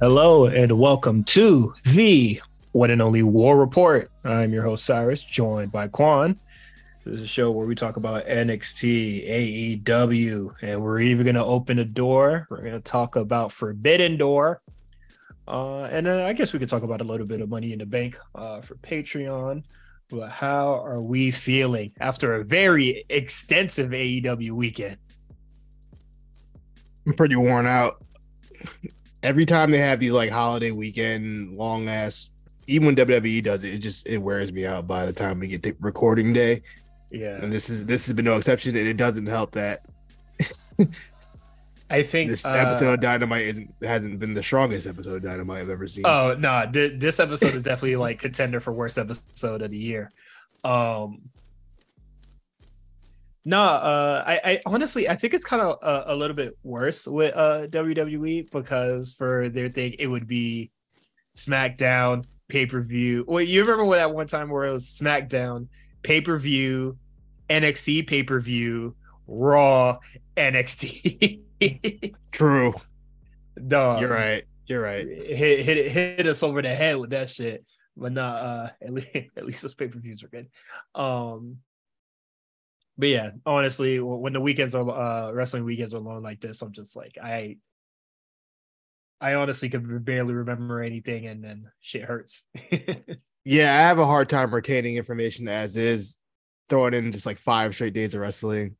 Hello and welcome to the one and only War Report. I'm your host Cyrus, joined by Quan. This is a show where we talk about NXT, AEW, and we're even going to open a door. We're going to talk about Forbidden Door, and then I guess we could talk about a little bit of Money in the Bank for Patreon. But how are we feeling after a very extensive AEW weekend? I'm pretty worn out. Every time they have these like holiday weekend long ass, even when WWE does it, it wears me out by the time we get to recording day. Yeah, And this has been no exception, and it doesn't help that I think this episode of Dynamite hasn't been the strongest episode of Dynamite I've ever seen. Oh no, this episode is definitely like contender for worst episode of the year. Um no, I honestly I think it's kind of a little bit worse with WWE because for their thing it would be SmackDown pay-per-view. Wait, you remember when that one time where it was SmackDown pay-per-view, NXT pay-per-view, Raw, NXT. True. Dog, You're right. hit us over the head with that shit. But not at least those pay-per-views are good. But yeah, honestly, when the weekends are wrestling weekends are long like this, I'm just like I honestly could barely remember anything, and then shit hurts. Yeah, I have a hard time retaining information as is, throwing in just like 5 straight days of wrestling,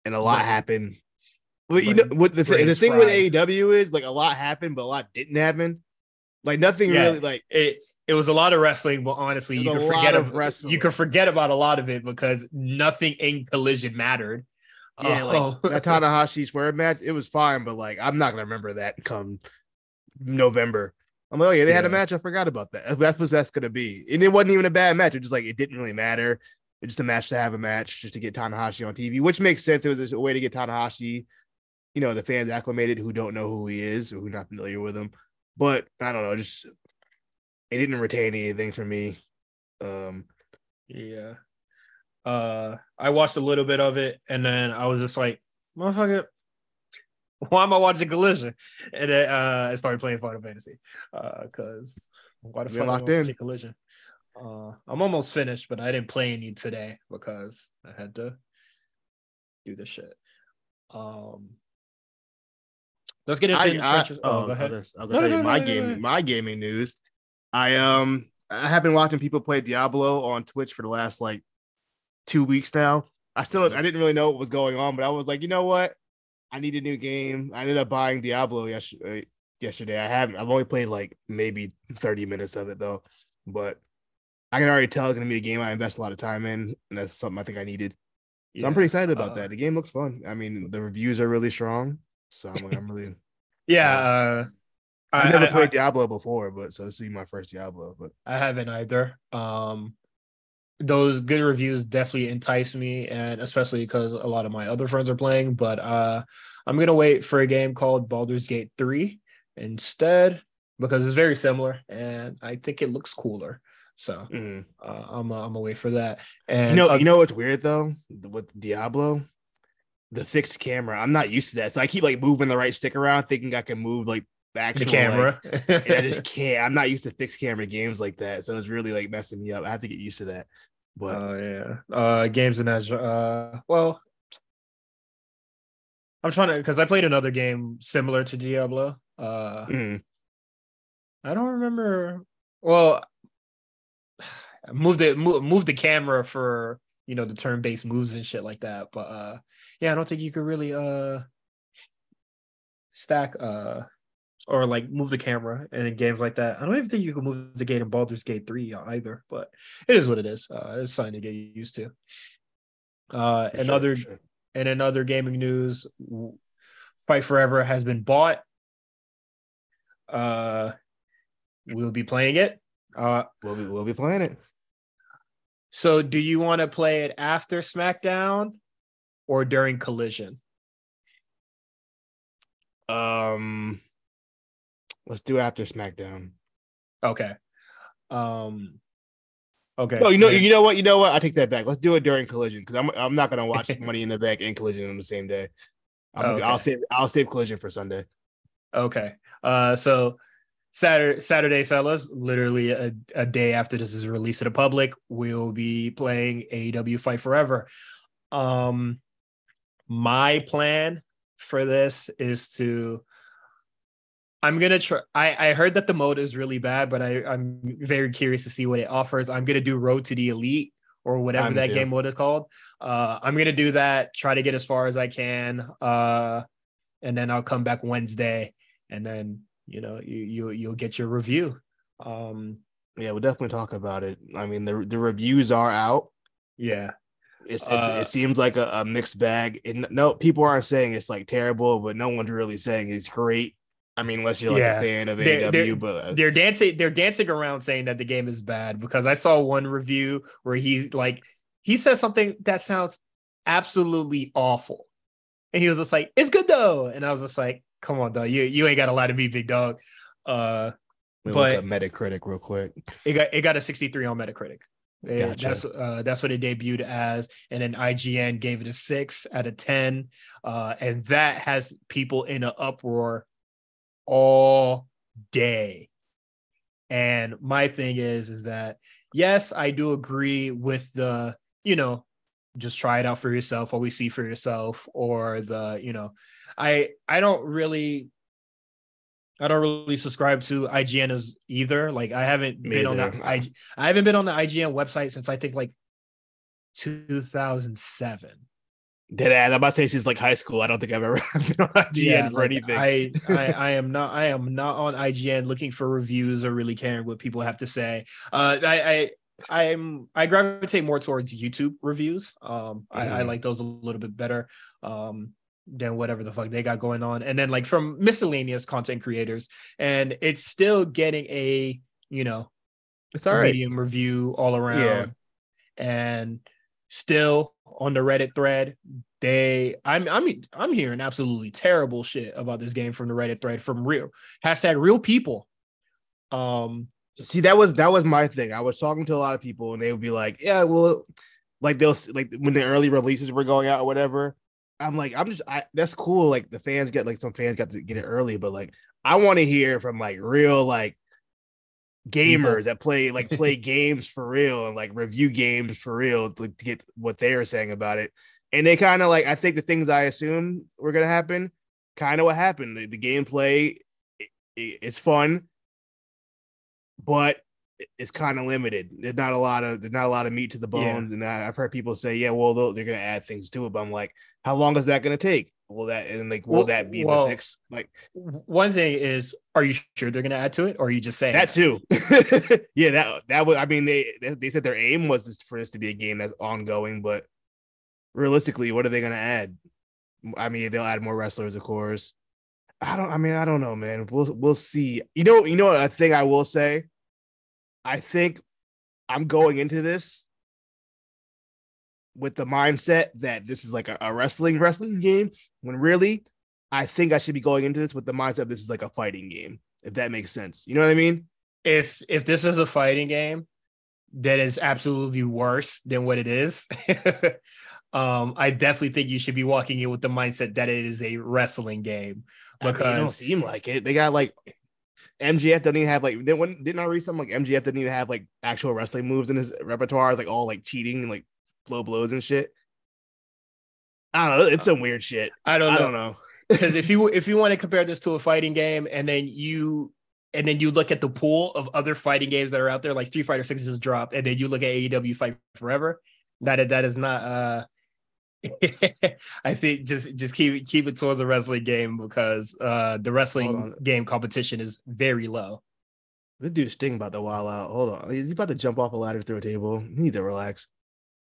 and a lot happened. Well, you know what the thing with AEW is, like, a lot happened, but a lot didn't happen. Like nothing really. Like it was a lot of wrestling, but honestly, you can forget about a lot of it because nothing in Collision mattered. Yeah, like that Tanahashi swear match, it was fine, but like I'm not gonna remember that come November. I'm like, oh yeah, they had a match. I forgot about that. That's what that's gonna be, and it wasn't even a bad match. It just like it didn't really matter. It's just a match to have a match, just to get Tanahashi on TV, which makes sense. It was a way to get Tanahashi, the fans acclimated who don't know who he is or who are not familiar with him. But I don't know, just it didn't retain anything for me. Yeah. I watched a little bit of it, and then I was just like, motherfucker, why am I watching Collision? And then I started playing Final Fantasy. Cause why the fuck am I watching Collision? I'm almost finished, but I didn't play any today because I had to do this shit. Let's get into the trenches. Go ahead. I'll tell you my gaming news. I have been watching people play Diablo on Twitch for the last like 2 weeks now. I didn't really know what was going on, but I was like, you know what? I need a new game. I ended up buying Diablo yesterday. I've only played like maybe 30 minutes of it though, but I can already tell it's gonna be a game I invest a lot of time in, and that's something I think I needed. So I'm pretty excited about that. The game looks fun. I mean, the reviews are really strong. So I'm really yeah. I never played Diablo before, but so this will be my first Diablo. But I haven't either. Those good reviews definitely entice me, and especially because a lot of my other friends are playing. But I'm gonna wait for a game called Baldur's Gate 3 instead because it's very similar, and I think it looks cooler. So I'm gonna wait for that. And you know what's weird though with Diablo, the fixed camera. I'm not used to that, so I keep like moving the right stick around, thinking I can move like the actual camera. Like, and I just can't. I'm not used to fixed camera games like that, so it's really like messing me up. I have to get used to that. But games in that. Well, I'm trying to because I played another game similar to Diablo. I don't remember. Well, I moved the camera for the turn-based moves and shit like that. But yeah, I don't think you could really stack or like move the camera in games like that. I don't even think you can move the gate in Baldur's Gate 3 either, but it is what it is. It's something to get used to. In another gaming news, Fight Forever has been bought. We'll be playing it. We'll be playing it. So do you want to play it after SmackDown or during Collision? Let's do after SmackDown. Okay. Okay. No, you know what? I take that back. Let's do it during Collision because I'm not gonna watch Money in the Bank and Collision on the same day. I'll save Collision for Sunday. Okay. So Saturday, fellas, literally a day after this is released to the public, we'll be playing AEW Fight Forever. My plan for this is to I'm gonna try. I heard that the mode is really bad, but I'm very curious to see what it offers. I'm gonna do Road to the Elite or whatever Me that too. game mode is called. I'm gonna do that, try to get as far as I can. And then I'll come back Wednesday, and then you'll get your review. Yeah, we'll definitely talk about it. I mean, the reviews are out. Yeah. It seems like a mixed bag. And no, people aren't saying it's like terrible, but no one's really saying it's great. I mean, unless you're like a fan of AEW, but they're dancing around saying that the game is bad, because I saw one review where he said something that sounds absolutely awful. And he was just like, "It's good though." And I was just like, "Come on, dog. You ain't got a lot to be, big dog." But look at Metacritic real quick. It got a 63 on Metacritic. Gotcha. That's what it debuted as, and then IGN gave it a 6 out of 10, and that has people in an uproar all day. And my thing is that yes, I do agree with the just try it out for yourself, always see for yourself, or I don't really subscribe to IGN as either. Like I haven't been on the IGN website since I think like 2007. Dead ass. I'm about to say since like high school. I don't think I've ever been on IGN for anything. I am not on IGN looking for reviews or really caring what people have to say. I gravitate more towards YouTube reviews. I like those a little bit better than whatever the fuck they got going on. And then like from miscellaneous content creators, and it's still getting a it's all right. medium review all around. Yeah. And still on the Reddit thread, I'm hearing absolutely terrible shit about this game from the Reddit thread from real people. See, that was my thing. I was talking to a lot of people, and they would be like, "Yeah, well, like they'll like when the early releases were going out or whatever." I'm like, that's cool. Like the fans some fans got to get it early, but like I want to hear from like real like gamers that play games for real and like review games for real to get what they were saying about it. And they kind of like, I think the things I assumed were gonna happen, kind of what happened. The gameplay, it's fun, but it's kind of limited. There's not a lot of meat to the bones. Yeah. And I've heard people say, yeah, well, they're gonna add things to it, but I'm like, how long is that gonna take? Will that be the fix? Like, one thing is, are you sure they're gonna add to it, or are you just saying that too? Yeah, that was. I mean, they said their aim was for this to be a game that's ongoing, but realistically, what are they gonna add? I mean, they'll add more wrestlers, of course. I don't know, man. We'll see. You know, a thing I will say. I think I'm going into this with the mindset that this is like a wrestling game, when really I think I should be going into this with the mindset this is like a fighting game, if that makes sense. You know what I mean? If this is a fighting game, that is absolutely worse than what it is. I definitely think you should be walking in with the mindset that it is a wrestling game, because it don't seem like it. They got like MGF doesn't even have like, didn't I read something like MGF didn't even have like actual wrestling moves in his repertoire? It's like all like cheating and like flow blows and shit. I don't know. It's some weird shit. I don't know. Because if you want to compare this to a fighting game, and then you look at the pool of other fighting games that are out there, like Street Fighter 6 just dropped, and then you look at AEW Fight Forever, that is not I think just keep it towards a wrestling game, because the wrestling game competition is very low. The dude's Sting about to wild out. Hold on. He's about to jump off a ladder through a table. You need to relax.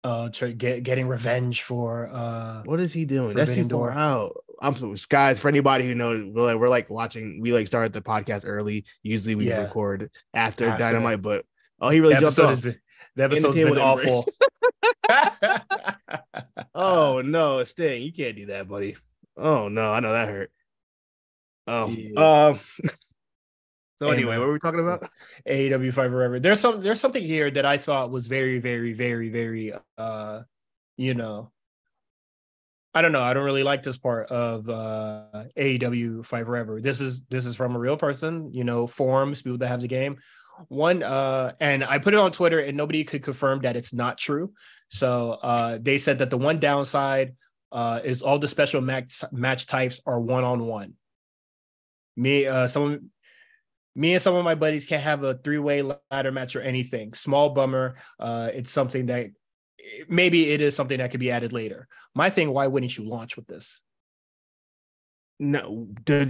Getting revenge for what is he doing? That's too far out. I'm so, guys, for anybody who knows, we're like watching, we like started the podcast early. Usually we record after Dynamite, but he really jumped off. The episode's been awful. Oh no, Sting, you can't do that, buddy. Oh no, I know that hurt. Oh, yeah. So anyway, what were we talking about? AEW Fight Forever. There's something here that I thought was very, very, very, very, I don't know. I don't really like this part of AEW Fight Forever. This is from a real person, forums, people that have the game. One and I put it on Twitter and nobody could confirm that it's not true. So they said that the one downside is all the special match types are one-on-one. Me and some of my buddies can't have a three-way ladder match or anything. Small bummer. It's something that maybe it is something that could be added later. My thing, why wouldn't you launch with this? No, did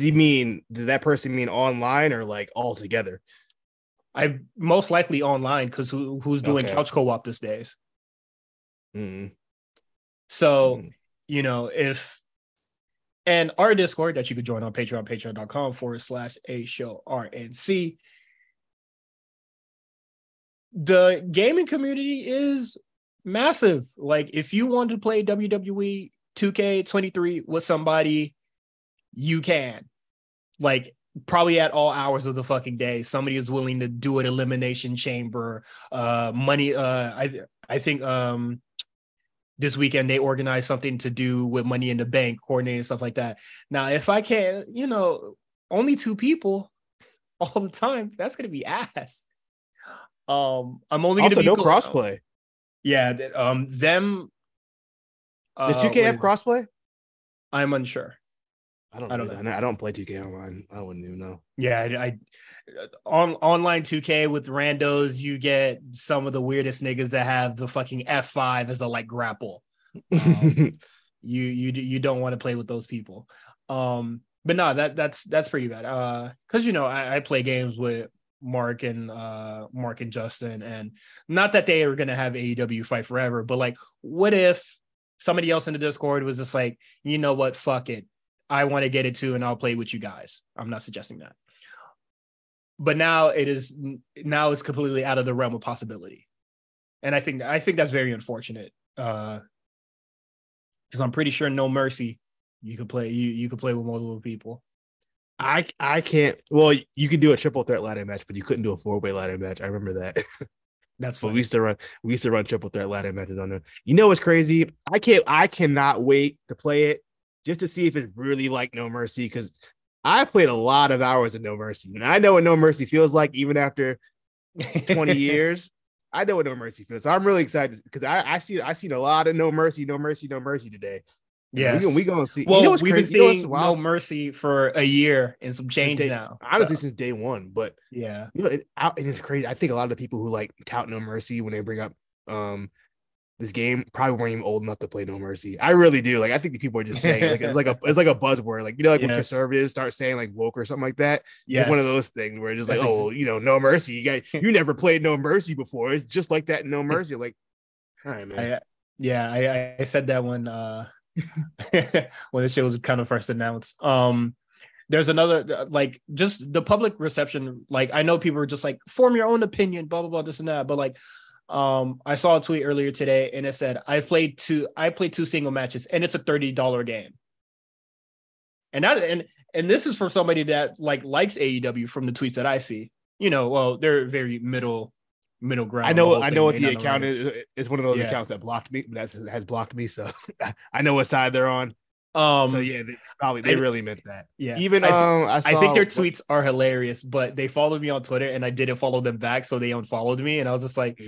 that person mean online or like all together? I most likely online because who's doing couch co-op these days? So, if and our Discord that you could join on Patreon, patreon.com/a-show-RNC. The gaming community is massive. Like, if you want to play WWE 2K23 with somebody, you can. Like, probably at all hours of the fucking day, somebody is willing to do an elimination chamber. Money. I think this weekend they organized something to do with Money in the Bank, coordinating stuff like that. Now, if I can't, only 2 people all the time, that's gonna be ass. I'm only also gonna no crossplay. Yeah, them. Does 2K have crossplay? I'm unsure. I don't know. I don't play 2K online. I wouldn't even know. Yeah, I online 2K with randos, you get some of the weirdest niggas that have the fucking F5 as a like grapple. You don't want to play with those people. But no, that's pretty bad. Because I play games with Mark and Justin, and not that they are gonna have AEW Fight Forever, but like, what if somebody else in the Discord was just like, you know what, fuck it, I want to get it too, and I'll play with you guys. I'm not suggesting that. But now it's completely out of the realm of possibility. And I think that's very unfortunate. Because I'm pretty sure No Mercy, you could play with multiple people. I can't. Well, you could do a triple threat ladder match, but you couldn't do a 4-way ladder match. I remember that. That's funny. But we used to run triple threat ladder matches on there. You know what's crazy? I cannot wait to play it just to see if it's really like No Mercy, because I played a lot of hours of No Mercy, and I know what No Mercy feels like even after 20 years. I know what No Mercy feels. So I'm really excited because I seen a lot of No Mercy today. Yeah, we gonna see. Well, we've been seeing No Mercy for a year and some change now. Honestly, since day one. But yeah, it's crazy. I think a lot of the people who like tout No Mercy when they bring up this game probably weren't even old enough to play No Mercy. I really do. Like, I think the people are just saying like it's like a buzzword. Like, like when conservatives start saying like woke or something like that. Yeah, like one of those things where it's just like, No Mercy. You never played No Mercy before. It's just like that in No Mercy. Like, all right, man. I said that when when the show was kind of first announced. There's another, like, just the public reception. Like, I know people are just like, form your own opinion, blah blah blah, this and that. But like, I saw a tweet earlier today, and it said I played 2 single matches, and it's a $30 game. And that and this is for somebody that likes AEW from the tweets that I see. Well, they're very middle ground. I know what the account is. It's one of those accounts that blocked me. That has blocked me, so I know what side they're on. So yeah, they really meant that. Yeah. Even I think their tweets are hilarious, but they followed me on Twitter and I didn't follow them back, so they unfollowed me, and I was just like,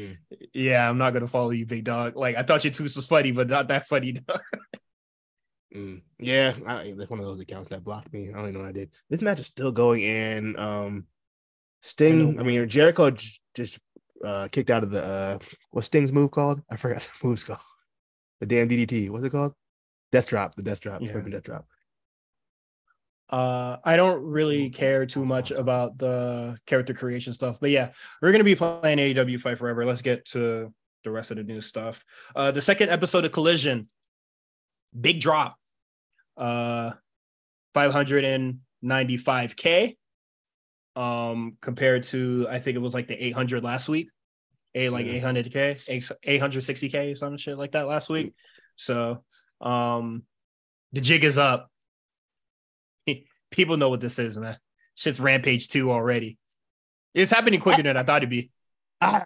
yeah, I'm not gonna follow you, big dog. Like, I thought your tweets was funny, but not that funny. Yeah, that's one of those accounts that blocked me. I don't even know what I did. This match is still going in. Sting. Jericho just kicked out of the what's Sting's move called? I forgot the move's called. The damn DDT. What's it called? Death drop. The death drop. Yeah. Death drop. I don't really care too much about the character creation stuff, but yeah, we're gonna be playing AEW Fight Forever. Let's get to the rest of the new stuff. The second episode of Collision, big drop. 595K. Compared to, I think it was like the 800 last week. 800K, 860K, some shit like that last week. So the jig is up. People know what this is, man. Shit's Rampage 2 already. It's happening quicker than I thought it'd be. All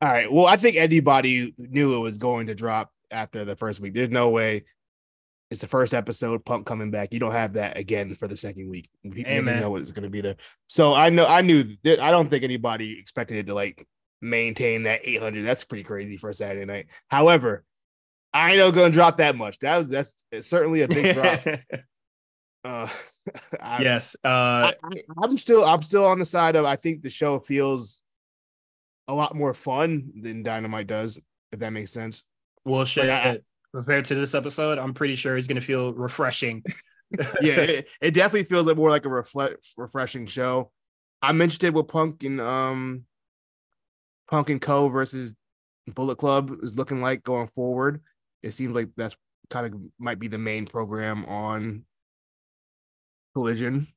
right. Well, I think anybody knew it was going to drop after the first week. There's no way It's the first episode, Punk coming back. You don't have that again for the second week. Niggas know what's going to be there. So I don't think anybody expected it to like maintain that 800. That's pretty crazy for a Saturday night. However, I ain't going to drop that much. That's certainly a big drop. Yes. I'm still on the side of I think the show feels a lot more fun than Dynamite does, if that makes sense. Well, shit. Like compared to this episode, I'm pretty sure it's going to feel refreshing. Yeah, it definitely feels like more like a refreshing show. I'm interested with Punk and Co versus Bullet Club is looking like going forward. It seems like that's kind of might be the main program on Collision.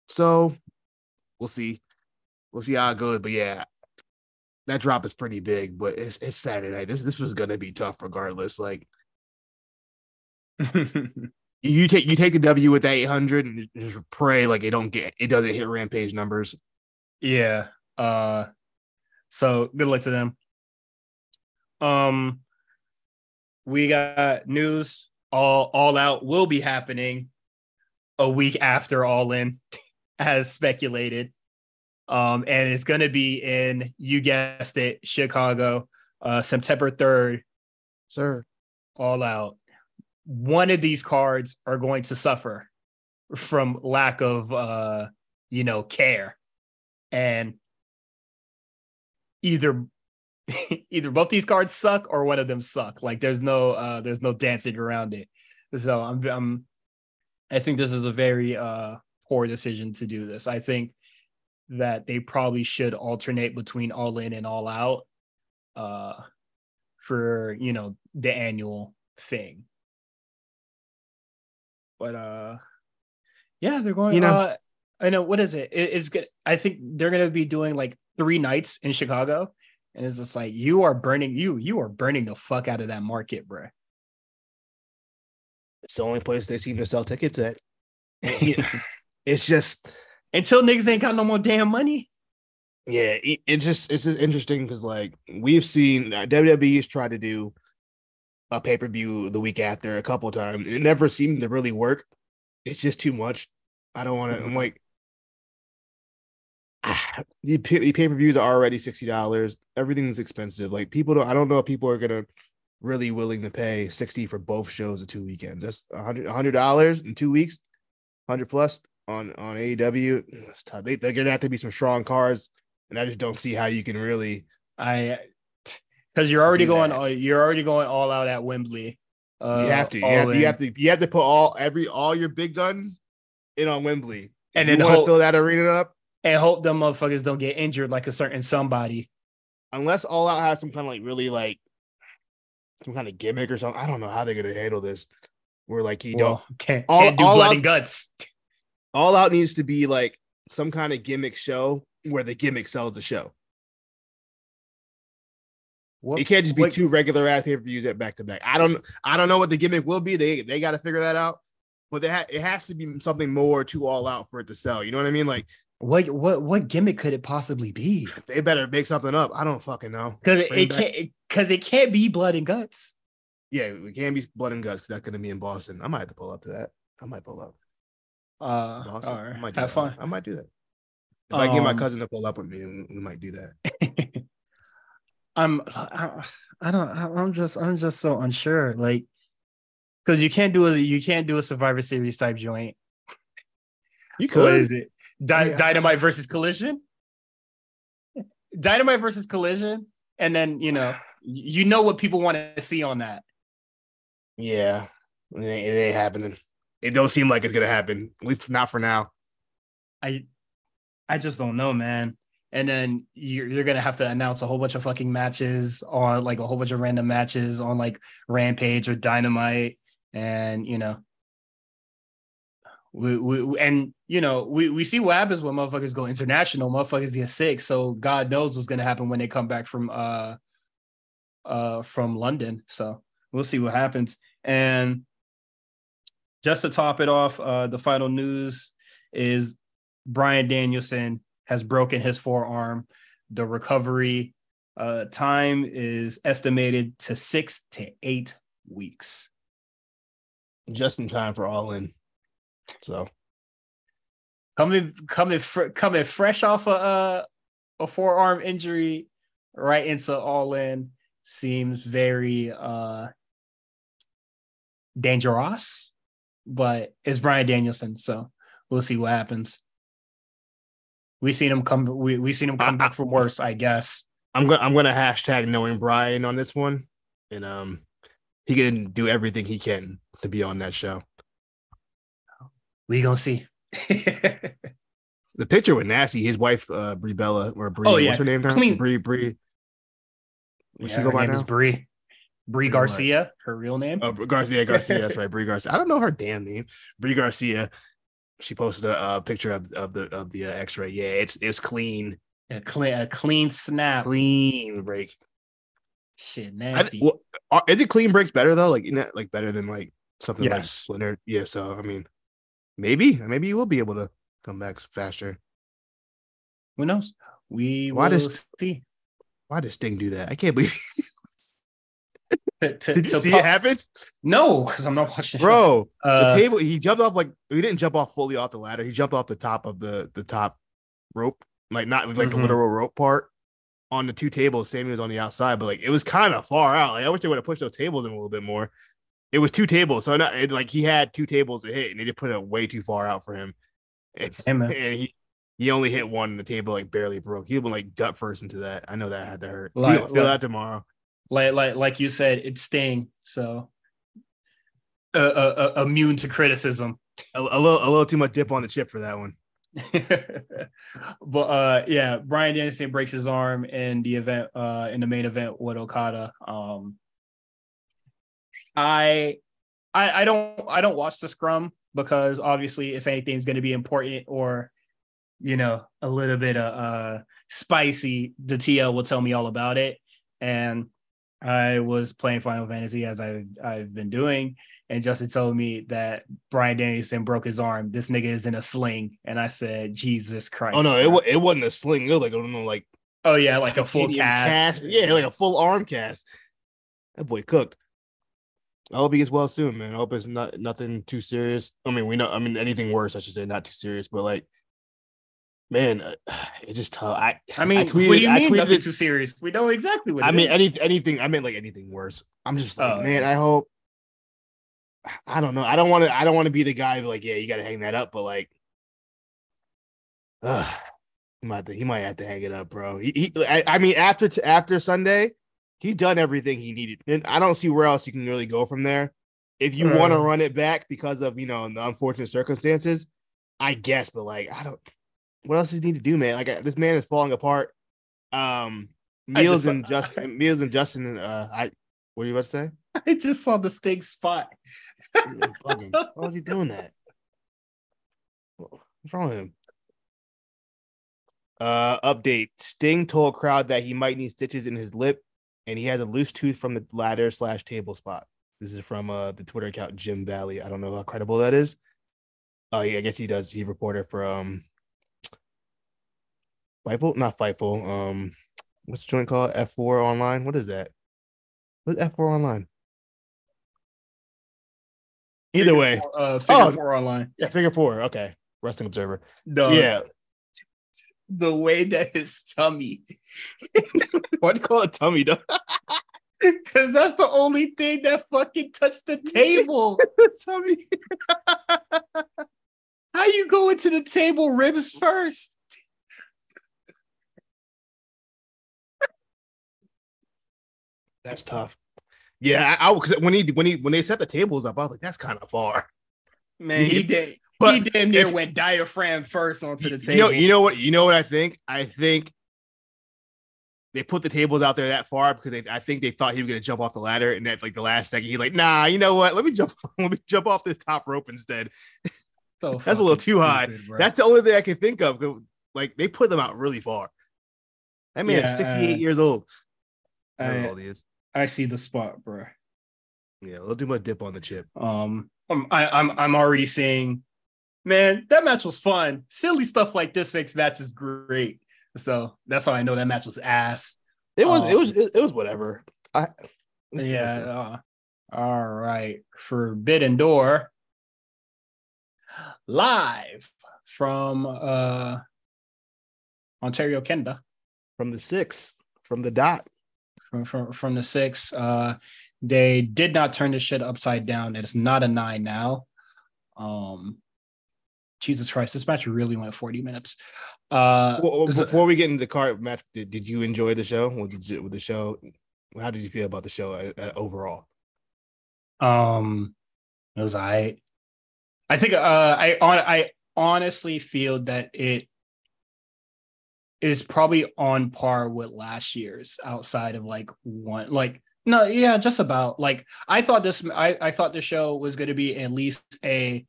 So we'll see. We'll see how it goes. But yeah, that drop is pretty big. But it's Saturday night. This was gonna be tough regardless. Like you take the W with 800 and just pray like it doesn't hit Rampage numbers. Yeah. So good luck to them. We got news. All Out will be happening a week after All In, as speculated. And it's gonna be in, you guessed it, Chicago, September 3rd. Sir. All Out. One of these cards are going to suffer from lack of care. And either both these cards suck or one of them suck. Like there's no dancing around it. So I think this is a very poor decision to do this. I think that they probably should alternate between All In and All Out for the annual thing. But yeah, they're going. I know, what is it? It's good. I think they're gonna be doing like 3 nights in Chicago, and it's just like you are burning the fuck out of that market, bro. It's the only place they seem to sell tickets at. It's just until niggas ain't got no more damn money. Yeah, it's just interesting because like we've seen WWE's tried to do a pay-per-view the week after a couple of times. It never seemed to really work. It's just too much. I don't want to. I'm like, the pay-per-views are already $60. Everything's expensive. Like I don't know if people are gonna really willing to pay $60 for both shows of 2 weekends. That's $100 in 2 weeks, 100 plus on AEW. It's tough. They're gonna have to be some strong cards, and I just don't see how you can really. Because you're already going all out at Wembley. You have to put all your big guns in on Wembley, and then fill that arena up and hope them motherfuckers don't get injured like a certain somebody. Unless All Out has some kind of like really like some kind of gimmick or something. I don't know how they're gonna handle this. Where like can't do blood and guts. All Out needs to be like some kind of gimmick show where the gimmick sells the show. It can't just be 2 regular ass pay-per-views at back to back. I don't know what the gimmick will be. They got to figure that out. But it has to be something more to All Out for it to sell. You know what I mean? Like what gimmick could it possibly be? They better make something up. I don't fucking know. Because it can't be blood and guts. Yeah, it can't be blood and guts because that's gonna be in Boston. I might have to pull up to that. I might pull up. Boston. All right. I might do Have fun. I might do that. If I get my cousin to pull up with me, we might do that. I'm just so unsure, like, because you can't do a Survivor Series type joint. You could. What is it? Dynamite versus Collision. Dynamite versus Collision, and then you know what people want to see on that. Yeah, it ain't happening. It don't seem like it's gonna happen. At least not for now. I just don't know, man. And then you're gonna have to announce a whole bunch of fucking matches on like a whole bunch of random matches on like Rampage or Dynamite, and we see what happens when motherfuckers go international. Motherfuckers get sick, so God knows what's gonna happen when they come back from London. So we'll see what happens. And just to top it off, the final news is Bryan Danielson has broken his forearm. The recovery time is estimated to 6 to 8 weeks. just in time for All In. So coming fresh off a forearm injury right into All In seems very dangerous, but it's Bryan Danielson, so we'll see what happens. We seen him come back from worse, I guess. I'm gonna hashtag knowing Bryan on this one, and he can do everything he can to be on that show. We gonna see. The picture was nasty. His wife, Brie Bella, or Brie. Oh yeah, what's her name now? Clean. Brie. What's she go by now? Brie Garcia. What? Her real name? Oh, Garcia. That's right, Brie Garcia. I don't know her damn name. Brie Garcia. She posted a picture of the X-ray. Yeah, it's clean. A clean snap. Clean break. Shit, nasty. Is it clean breaks better though? Like, like better than like something like Splinter? Yeah. So I mean, maybe you will be able to come back faster. Who knows? We will see. Why does Sting do that? I can't believe. Did you see it happen? No, because I'm not watching. Bro, the table. He jumped off he didn't jump off fully off the ladder. He jumped off the top of the top rope, like not like the literal rope part on the two tables. Sammy was on the outside, but like it was kind of far out. Like I wish they would have pushed those tables in a little bit more. It was two tables, so he had two tables to hit, and they just put it way too far out for him. And he only hit one, and the table like barely broke. He went like gut first into that. I know that had to hurt. He'll feel that tomorrow. Like you said, it's Sting, so immune to criticism. A little too much dip on the chip for that one. But yeah, Bryan Danielson breaks his arm in the event, in the main event with Okada. I don't watch the scrum because obviously if anything's going to be important or a little bit of spicy, the TL will tell me all about it. And I was playing Final Fantasy as I've been doing, and Justin told me that Bryan Danielson broke his arm. This nigga is in a sling, and I said, "Jesus Christ!" Oh no, it wasn't a sling. It was like I don't know, like like a full cast. Yeah, like a full arm cast. That boy cooked. I hope he gets well soon, man. I hope it's nothing too serious. I mean, anything worse, I should say, not too serious, but like. Man, it's just tough. I mean, what do you mean nothing too serious? We know exactly what. I mean, anything. I meant like anything worse. I'm just like, man. I hope. I don't know. I don't want to be the guy like, yeah, you got to hang that up. But like, he might have to hang it up, bro. I mean, after Sunday, he done everything he needed, and I don't see where else you can really go from there. If you want to run it back because of the unfortunate circumstances, I guess. But like, I don't. What else does he need to do, man? Like this man is falling apart. Meals and Justin. What are you about to say? I just saw the Sting spot. Why was he doing that? What's wrong with him? Update: Sting told crowd that he might need stitches in his lip, and he has a loose tooth from the ladder/table spot. This is from the Twitter account Jim Valley. I don't know how credible that is. Oh yeah, I guess he does. He reported for Fightful, not Fightful. What's the joint called? F4 Online. What is that? What's F4 Online? Either way, Figure 4 Online. Yeah, Figure 4. Okay, Wrestling Observer. No, so, yeah. The way that his tummy. Why do you call it tummy, though? Because that's the only thing that fucking touched the table. Tummy. How you go into the table ribs first? That's tough. Yeah, because when they set the tables up, I was like, that's kind of far. Man, he damn near went diaphragm first onto the table. You know what I think? I think they put the tables out there that far because I think they thought he was gonna jump off the ladder, and that like the last second he like, nah, you know what? Let me jump off this top rope instead. So that's a little too high. Bro. That's the only thing I can think of. Like they put them out really far. That man is 68 years old. I don't know how old he is. I see the spot, bro. Yeah, we'll do my dip on the chip. I'm already seeing, man, that match was fun. Silly stuff like this makes matches great. So that's how I know that match was ass. It was whatever. All All right. Forbidden Door live from Ontario, Canada. From the 6, from the dot. From the 6. They did not turn this shit upside down. It's not a 9 now. Jesus Christ, this match really went 40 minutes. Well, before we get into the card match, did you enjoy the show? With the show, how did you feel about the show overall? It was I think I honestly feel that it is probably on par with last year's, outside of like one, like, no, yeah, just about. Like, I thought the show was going to be at least a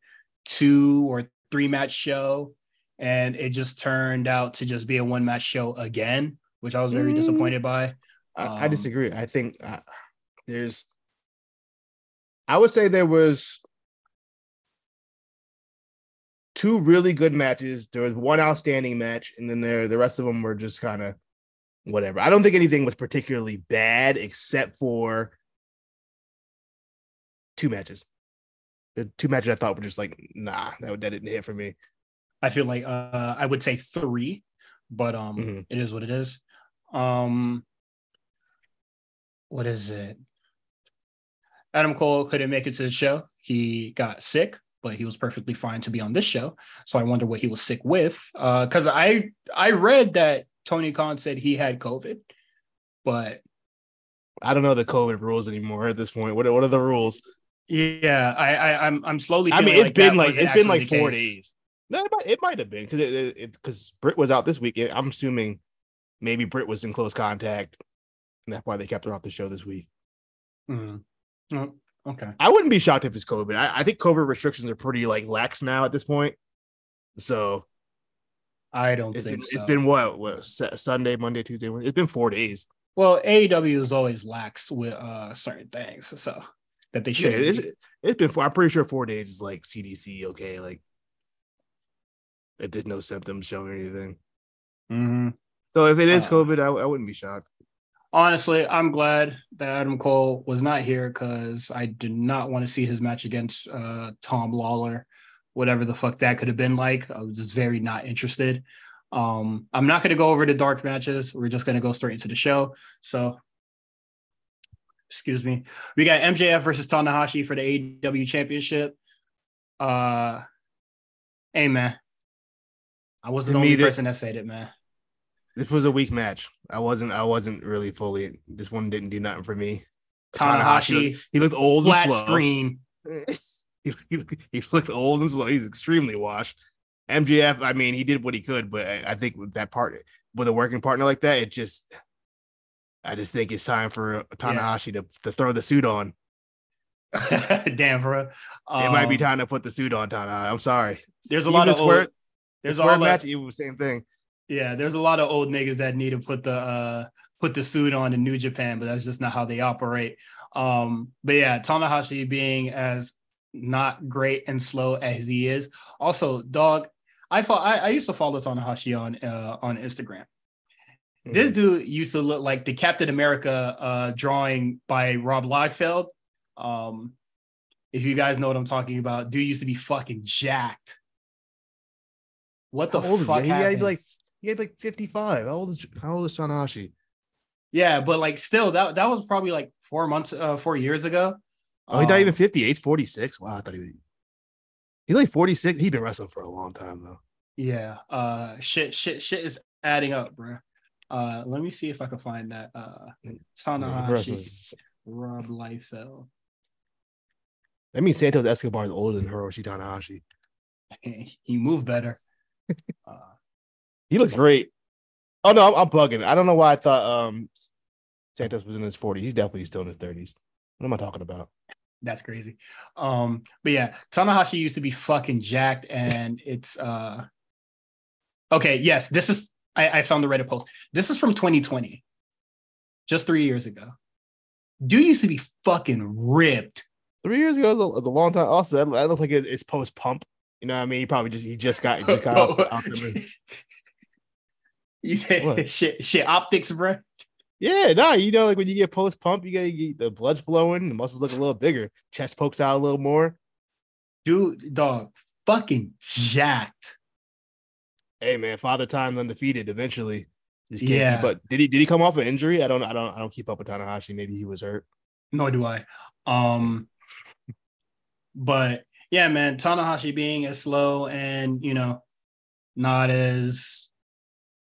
2 or 3 match show, and it just turned out to just be a 1 match show again, which I was very disappointed by. I disagree. I think I would say there was 2 really good matches. There was 1 outstanding match, and then the rest of them were just kind of whatever. I don't think anything was particularly bad except for 2 matches. The 2 matches I thought were just like, nah, that didn't hit for me. I feel like I would say 3, but it is what it is. What is it? Adam Cole couldn't make it to the show. He got sick, but he was perfectly fine to be on this show. So I wonder what he was sick with. Because I read that Tony Khan said he had COVID, but I don't know the COVID rules anymore at this point. What are the rules? Yeah, I'm slowly. I mean, it's been like 4 days. No, it might have been because Britt was out this week. I'm assuming maybe Britt was in close contact, and that's why they kept her off the show this week. Oh, okay. I wouldn't be shocked if it's COVID. I think COVID restrictions are pretty like lax now at this point. So I don't think so. It's been what Sunday, Monday, Tuesday. It's been 4 days. Well, AEW is always lax with certain things, so that they should. Yeah, it's been. I'm pretty sure 4 days is like CDC. Okay, like it did no symptoms showing or anything. So if it is COVID, I wouldn't be shocked. Honestly, I'm glad that Adam Cole was not here, because I did not want to see his match against Tom Lawler, whatever the fuck that could have been like. I was just very not interested. I'm not going to go over the dark matches. We're just going to go straight into the show. So, excuse me. We got MJF versus Tanahashi for the AEW Championship. Hey, man. I wasn't the only person that said it, man. This was a weak match. I wasn't really fully. This one didn't do nothing for me. Tanahashi, he looks old and slow. Flat screen. He looks old and slow. He's extremely washed. MJF, I mean, he did what he could, but I think with that part, with a working partner like that, I just think it's time for Tanahashi to throw the suit on. Damn, bro. It might be time to put the suit on, Tanahashi. I'm sorry. There's a lot of old. There's a match. It was the same thing. Yeah, there's a lot of old niggas that need to put the suit on in New Japan, but that's just not how they operate. But yeah, Tanahashi being as not great and slow as he is. Also, dog, I used to follow Tanahashi on Instagram. This dude used to look like the Captain America drawing by Rob Liefeld. If you guys know what I'm talking about, dude used to be fucking jacked. What the fuck happened? He had like 55. How old is Tanahashi? Yeah, but like still, that was probably like 4 years ago. Oh, he's not even 58. He's 46. Wow, I thought he's like 46. He's been wrestling for a long time though. Yeah. Shit is adding up, bro. Let me see if I can find that. Tanahashi, Rob Liefeld. That means Santos Escobar is older than Hiroshi Tanahashi. He moved better. He looks great. Oh no, I'm bugging. I don't know why I thought Santos was in his 40s. He's definitely still in his 30s. What am I talking about? That's crazy. But yeah, Tanahashi used to be fucking jacked, and it's okay. Yes, this is. I found the Reddit post. This is from 2020, just 3 years ago. Dude used to be fucking ripped. 3 years ago is a long time. Also, I don't think it's post pump. You know what I mean? He just got out the You said shit optics, bro. Yeah, no, you know, like when you get post pump, you get the blood's flowing, the muscles look a little bigger, chest pokes out a little more. Dude, dog, fucking jacked. Hey man, father time undefeated eventually. Just can't keep Yeah, up. Did he come off an injury? I don't keep up with Tanahashi. Maybe he was hurt. nor do I. Yeah. But yeah, man, Tanahashi being as slow and not as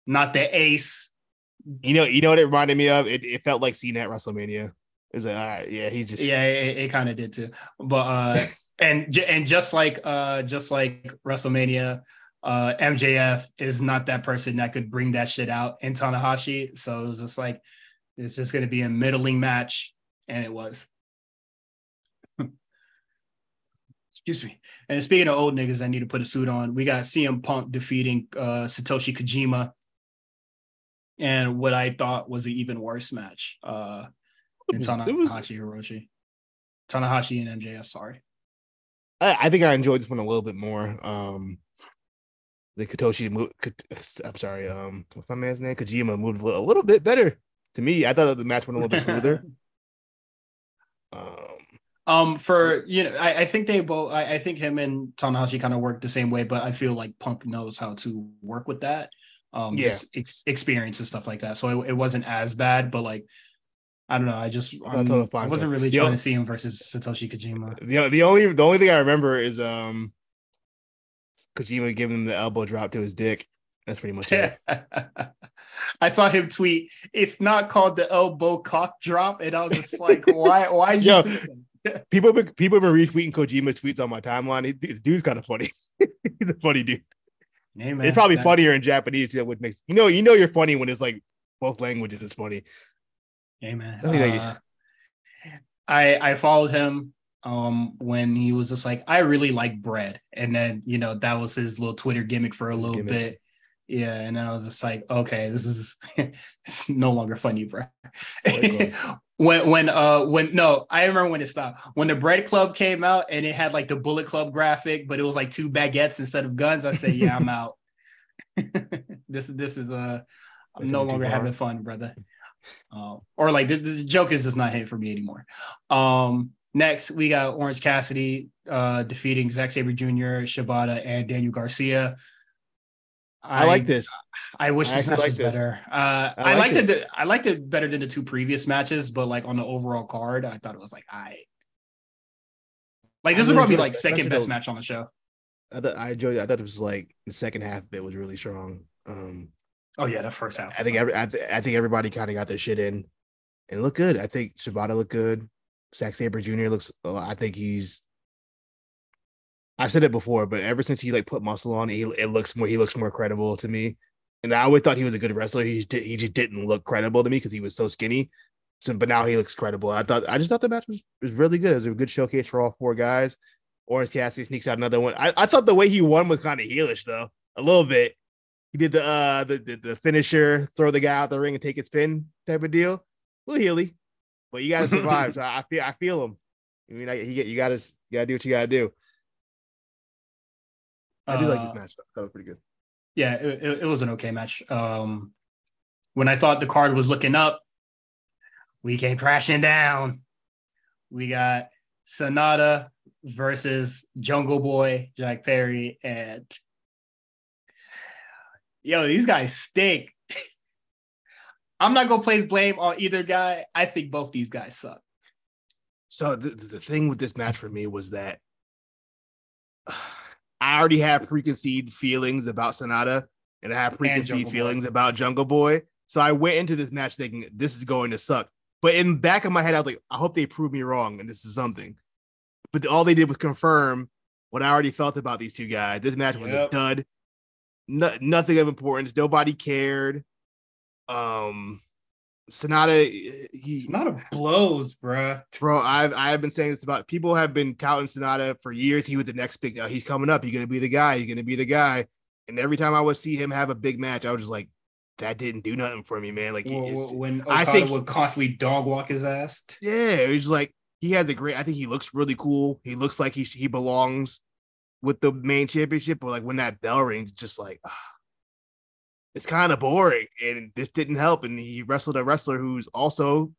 not the ace. You know what it reminded me of? It felt like Cena at WrestleMania. It was like, all right, yeah, he just Yeah, it kind of did too. But and just like WrestleMania, MJF is not that person that could bring that shit out in Tanahashi. So it was just like it's just going to be a middling match, and it was. Excuse me. And speaking of old niggas that need to put a suit on, we got CM Punk defeating Satoshi Kojima, and what I thought was an even worse match. And it was. Tanahashi and MJF. Sorry. I think I enjoyed this one a little bit more. The Katoshi move. I'm sorry. What's my man's name? Kojima moved a little bit better to me. I thought the match went a little bit smoother. For I think they both. I think him and Tanahashi kind of work the same way, but I feel like Punk knows how to work with that. Yeah, Just experience and stuff like that. So it wasn't as bad, but like I don't know. I wasn't really trying to see him versus Satoshi Kojima. The only thing I remember is Kojima giving him the elbow drop to his dick. That's pretty much it. I saw him tweet, "It's not called the elbow cock drop," and I was just like, "Why? Why did you tweet that?" People have been retweeting Kojima tweets on my timeline. The dude's kind of funny. He's a funny dude. Hey, man, it's probably funnier in Japanese. What makes you're funny when it's like both languages. It's funny. Hey man, I followed him when he was just like, I really like bread, and then that was his little Twitter gimmick for a little bit. Yeah, and I was just like, okay, this is it's no longer funny, bro. when no, I remember when it stopped. When the Bread Club came out and it had like the Bullet Club graphic, but it was like 2 baguettes instead of guns. I said, yeah, I'm out. This is I'm no longer having fun, brother. Or like the joke is just not hit for me anymore. Next we got Orange Cassidy defeating Zack Sabre Jr., Shibata, and Daniel Garcia. I like this. I wish this match was better. I liked it better than the 2 previous matches, but like on the overall card, I thought it was like this is probably like second best match on the show. I enjoyed it. I thought it was like the second half of it was really strong. Oh yeah, the first half. I think everybody kind of got their shit in and it looked good. I think Shibata looked good. Zack Sabre Jr. looks. I think I've said it before, but ever since he like put muscle on, he looks more credible to me. And I always thought he was a good wrestler. He just didn't look credible to me because he was so skinny. So, but now he looks credible. I just thought the match was really good. It was a good showcase for all 4 guys. Orange Cassidy sneaks out another one. I thought the way he won was kind of heelish though, a little bit. He did the finisher, throw the guy out the ring and take his pin type of deal. A little heely, but you got to survive. So I feel him. I mean, you got to do what you got to do. I do like this match. That was pretty good. Yeah, it was an okay match. When I thought the card was looking up, we came crashing down. We got Sonata versus Jungle Boy, Jack Perry, and these guys stink. I'm not gonna place blame on either guy. I think both these guys suck. So the thing with this match for me was that I already have preconceived feelings about Sonata, and I have preconceived feelings about Jungle Boy. So I went into this match thinking this is going to suck. But in the back of my head, I was like, I hope they prove me wrong, and this is something. But all they did was confirm what I already felt about these 2 guys. This match was a dud. Nothing of importance. Nobody cared. Sonata blows, bro. I've been saying this about people have been touting Sonata for years. He was the next big. He's coming up. He's gonna be the guy. And every time I would see him have a big match, I was just like, that didn't do nothing for me, man. Like when Okada would constantly dog walk his ass. Yeah, it was like he has a great. I think he looks really cool. He looks like he belongs with the main championship. But like when that bell rings, just like it's kind of boring, and this didn't help. And he wrestled a wrestler who's also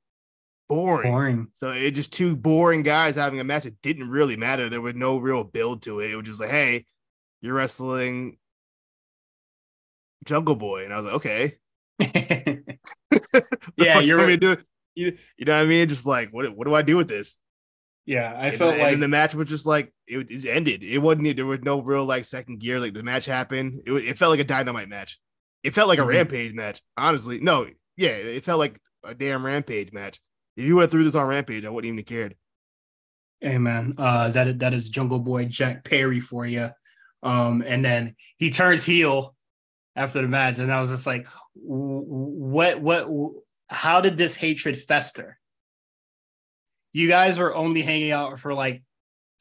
boring. So it just two boring guys having a match. It didn't really matter. There was no real build to it. It was just like, hey, you're wrestling Jungle Boy, and I was like, okay. Yeah, you're right. You know what I mean? Just like, what do I do with this? Yeah, I felt like the match was just like it ended. It wasn't. There was no real like second gear. Like the match happened. It felt like a Dynamite match. It felt like a Rampage match. Honestly, no, yeah, it felt like a damn Rampage match. If you would have threw this on Rampage, I wouldn't even have cared. Hey man, that is Jungle Boy Jack Perry for you. And then he turns heel after the match, and I was just like, what? How did this hatred fester? You guys were only hanging out for like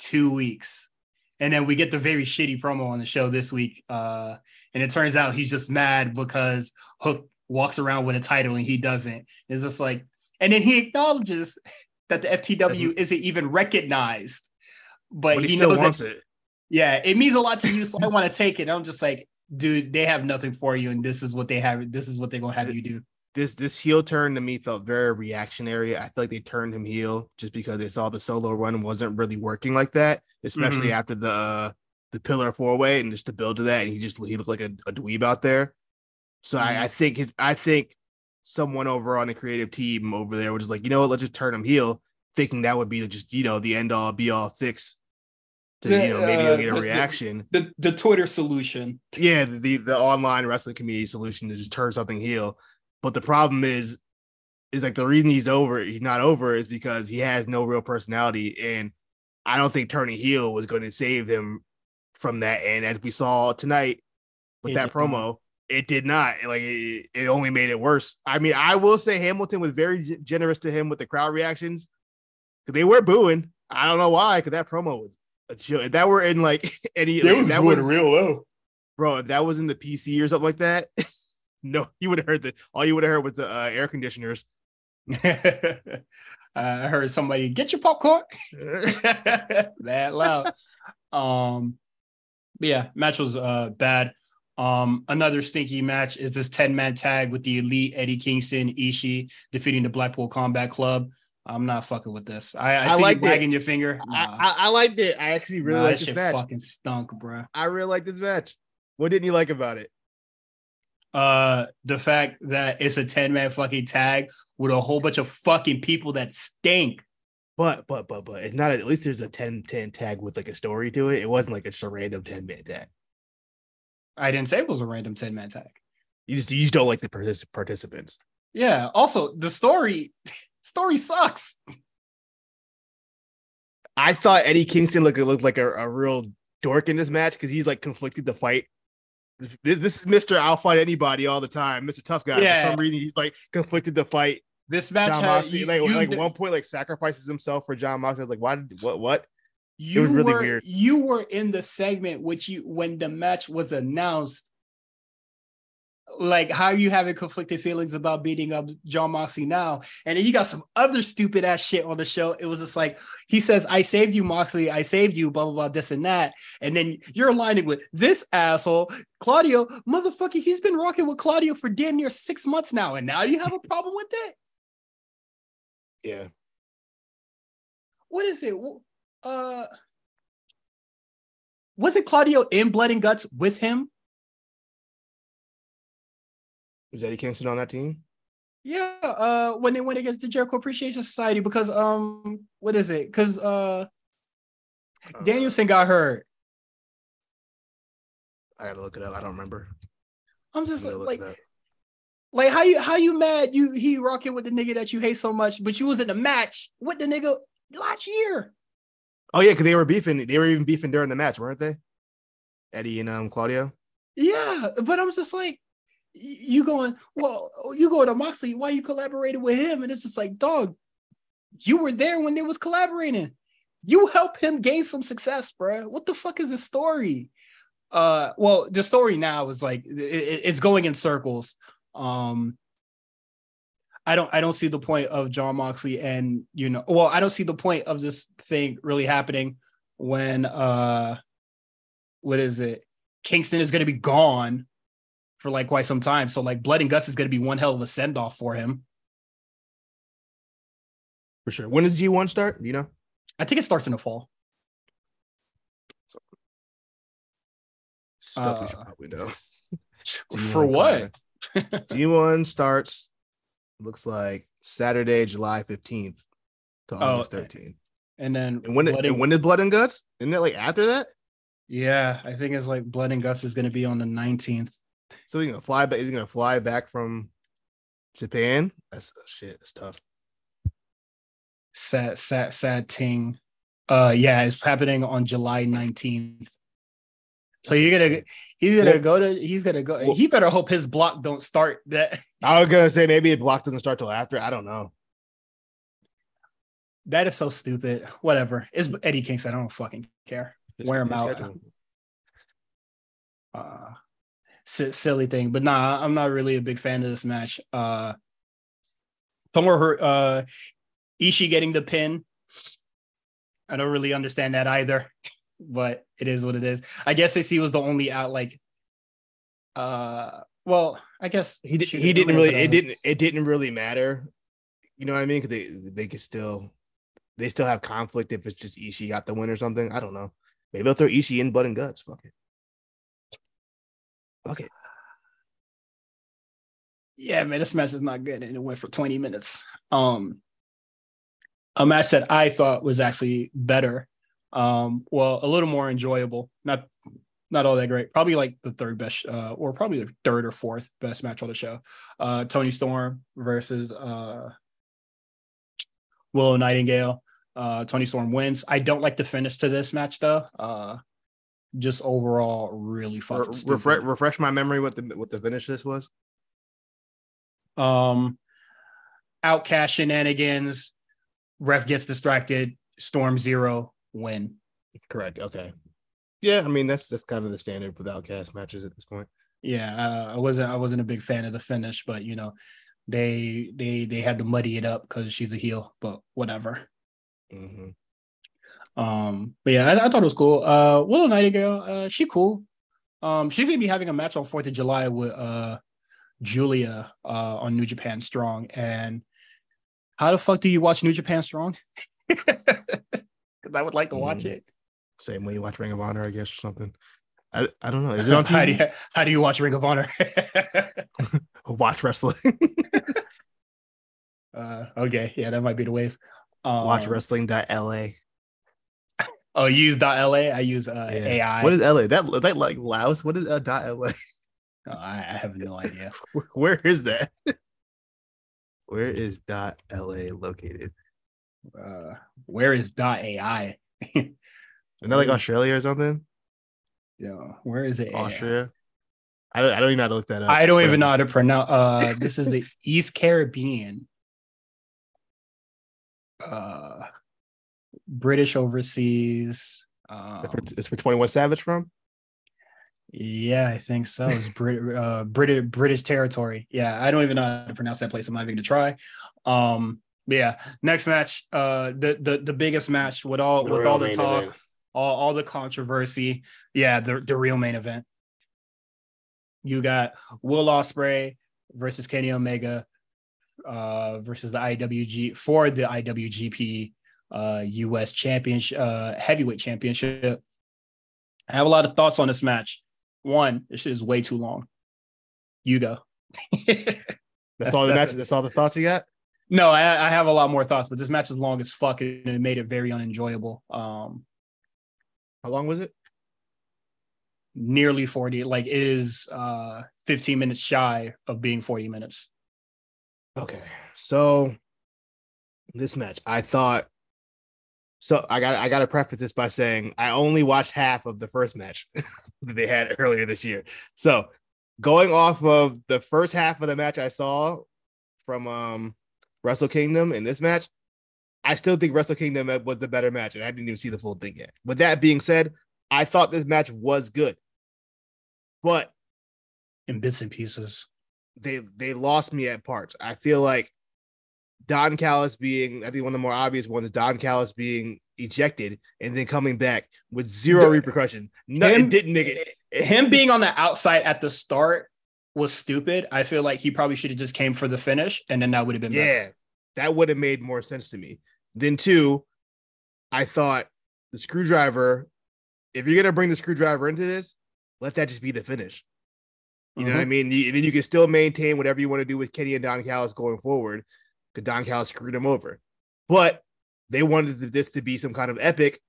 2 weeks. And then we get the very shitty promo on the show this week. And it turns out he's just mad because Hook walks around with a title and he doesn't. It's just like, and then he acknowledges that the FTW isn't even recognized. But he still knows wants it. Yeah, it means a lot to you, so I want to take it. I'm just like, dude, they have nothing for you, and this is what they have. This is what they're gonna have you do. This heel turn to me felt very reactionary. I feel like they turned him heel just because they saw the solo run wasn't really working like that, especially after the pillar 4-way and just to build to that. And he looked like a dweeb out there. So I think someone over on the creative team over there was just like, you know what, let's just turn him heel, thinking that would be just, the end all be all fix to maybe you'll get a reaction. The Twitter solution. Yeah, the online wrestling community solution to just turn something heel. But the problem is like the reason he's not over is because he has no real personality. And I don't think turning heel was going to save him from that. And as we saw tonight with that promo, it did not. Like it only made it worse. I mean, I will say Hamilton was very generous to him with the crowd reactions. They were booing. I don't know why, because that promo was a joke. If that were in like any, that was real low, bro. If that was in the PC or something like that. No, you would have heard all you would have heard was the air conditioners. I heard somebody get your popcorn. That loud. Yeah, match was bad. Another stinky match is this 10-man tag with the Elite, Eddie Kingston, Ishii defeating the Blackpool Combat Club. I'm not fucking with this. I see you wagging your finger. Nah. I liked it. I actually really liked this match. Fucking stunk, bro. I really like this match. What didn't you like about it? The fact that it's a 10-man fucking tag with a whole bunch of fucking people that stink. But it's not, at least there's a 10-10 tag with like a story to it. It wasn't like a random 10-man tag. I didn't say it was a random 10-man tag. You just don't like the participants. Yeah. Also, the story sucks. I thought Eddie Kingston looked like a real dork in this match because he's like conflicted to fight. This is Mr. I'll fight anybody all the time, Mr. Tough Guy. Yeah. For some reason, he's like conflicted to fight this match. John Moxley, like one point, like sacrifices himself for John Moxley. I was like, why? What? It was really weird. You were in the segment when the match was announced. Like, how are you having conflicted feelings about beating up John Moxley now? And then you got some other stupid ass shit on the show. It was just like, he says, I saved you, Moxley. I saved you, blah, blah, blah, this and that. And then you're aligning with this asshole, Claudio. Motherfucker, he's been rocking with Claudio for damn near 6 months now. And now you have a problem with that? Yeah. What is it? Wasn't Claudio in Blood and Guts with him? Was Eddie Kingston on that team? Yeah, when they went against the Jericho Appreciation Society because what is it? Because Danielson got hurt. I gotta look it up. I don't remember. I'm just like how you mad he rocking with the nigga that you hate so much, but you was in a match with the nigga last year. Oh yeah, because they were beefing. They were even beefing during the match, weren't they? Eddie and Claudio. Yeah, but I'm just like, you going to Moxley, why you collaborated with him? And it's just like, dog, you were there when they was collaborating. You helped him gain some success, bro. What the fuck is the story? Well, the story now is like it's going in circles. I don't see the point of John Moxley and I don't see the point of this thing really happening when what is it? Kingston is going to be gone. for like quite some time. So like Blood and Guts is going to be one hell of a send off for him. For sure. When does G1 start? Do you know? I think it starts in the fall. Stuff we should probably know. For what? G1 starts, looks like Saturday, July 15th to August 13th. And then when did Blood and Guts? Isn't it like after that? Yeah, I think it's like Blood and Guts is going to be on the 19th. So he's gonna fly back from Japan. That's it's tough. Sad ting. Yeah, it's happening on July 19th. So he's gonna go. He better hope his block don't start that. I was gonna say maybe it block doesn't start till after. I don't know. That is so stupid. Whatever. It's Eddie Kingston. I don't fucking care. Wear him out. Silly thing, but nah, I'm not really a big fan of this match. Ishii getting the pin. I don't really understand that either, but it is what it is. I guess AC was the only out. Like, well, I guess he didn't really. It didn't really matter. You know what I mean? Because they still have conflict if it's just Ishii got the win or something. I don't know. Maybe they'll throw Ishii in Blood and Guts. Fuck it. Yeah, man, this match is not good, and it went for 20 minutes. A match that I thought was actually better. Well, a little more enjoyable. Not all that great. Probably like the third best, or probably the third or fourth best match on the show. Toni Storm versus Willow Nightingale. Toni Storm wins. I don't like the finish to this match though. Just overall, really fucking stupid. Refresh my memory what the finish this was. Outcast shenanigans. Ref gets distracted. Storm 0 win. Correct. Okay. Yeah, I mean that's kind of the standard with Outcast matches at this point. Yeah, I wasn't a big fan of the finish, but you know, they had to muddy it up because she's a heel. But whatever. Mm-hmm. But yeah, I thought it was cool. Willow Nightingale, she cool. She's gonna be having a match on 4th of July with Julia on New Japan Strong. And how the fuck do you watch New Japan Strong? Because I would like to watch it. Same way you watch Ring of Honor, I guess, or something. I don't know. Is it on TV? How do you watch Ring of Honor? Watch wrestling. Okay, yeah, that might be the wave. Watch wrestling.la. Oh, you use .la? I use AI. What is LA? That like Laos? What is .la? Oh, I have no idea. Where is that? Where is .la located? Where is .ai? Isn't that like Australia or something? Yeah, where is it? Austria. I don't even know how to look that up. I don't even know how to pronounce. This is the East Caribbean. British overseas. It's for 21 Savage from? Yeah, I think so. It's British territory. Yeah, I don't even know how to pronounce that place. I'm not even gonna try. But yeah, next match. The biggest match with all the talk, all the controversy. Yeah, the real main event. You got Will Ospreay versus Kenny Omega versus the IWGP US Championship, Heavyweight Championship. I have a lot of thoughts on this match. One, this shit is way too long. You go. That's all the matches. That's all the thoughts you got? No, I have a lot more thoughts, but this match is long as fuck and it made it very unenjoyable. How long was it? Nearly 40. Like it is 15 minutes shy of being 40 minutes. Okay. So this match, I thought. So I got to preface this by saying I only watched half of the first match that they had earlier this year. So going off of the first half of the match I saw from Wrestle Kingdom in this match, I still think Wrestle Kingdom was the better match, and I didn't even see the full thing yet. With that being said, I thought this match was good, but in bits and pieces, they lost me at parts. I feel like Don Callis being, I think one of the more obvious ones is Don Callis being ejected and then coming back with zero repercussion. No, it didn't make it. Him being on the outside at the start was stupid. I feel like he probably should have just came for the finish, and then that would have been better. That would have made more sense to me. Then two, I thought the screwdriver, if you're gonna bring the screwdriver into this, let that just be the finish. You know what I mean? Then you can still maintain whatever you want to do with Kenny and Don Callis going forward, because Don Callis screwed him over. But they wanted this to be some kind of epic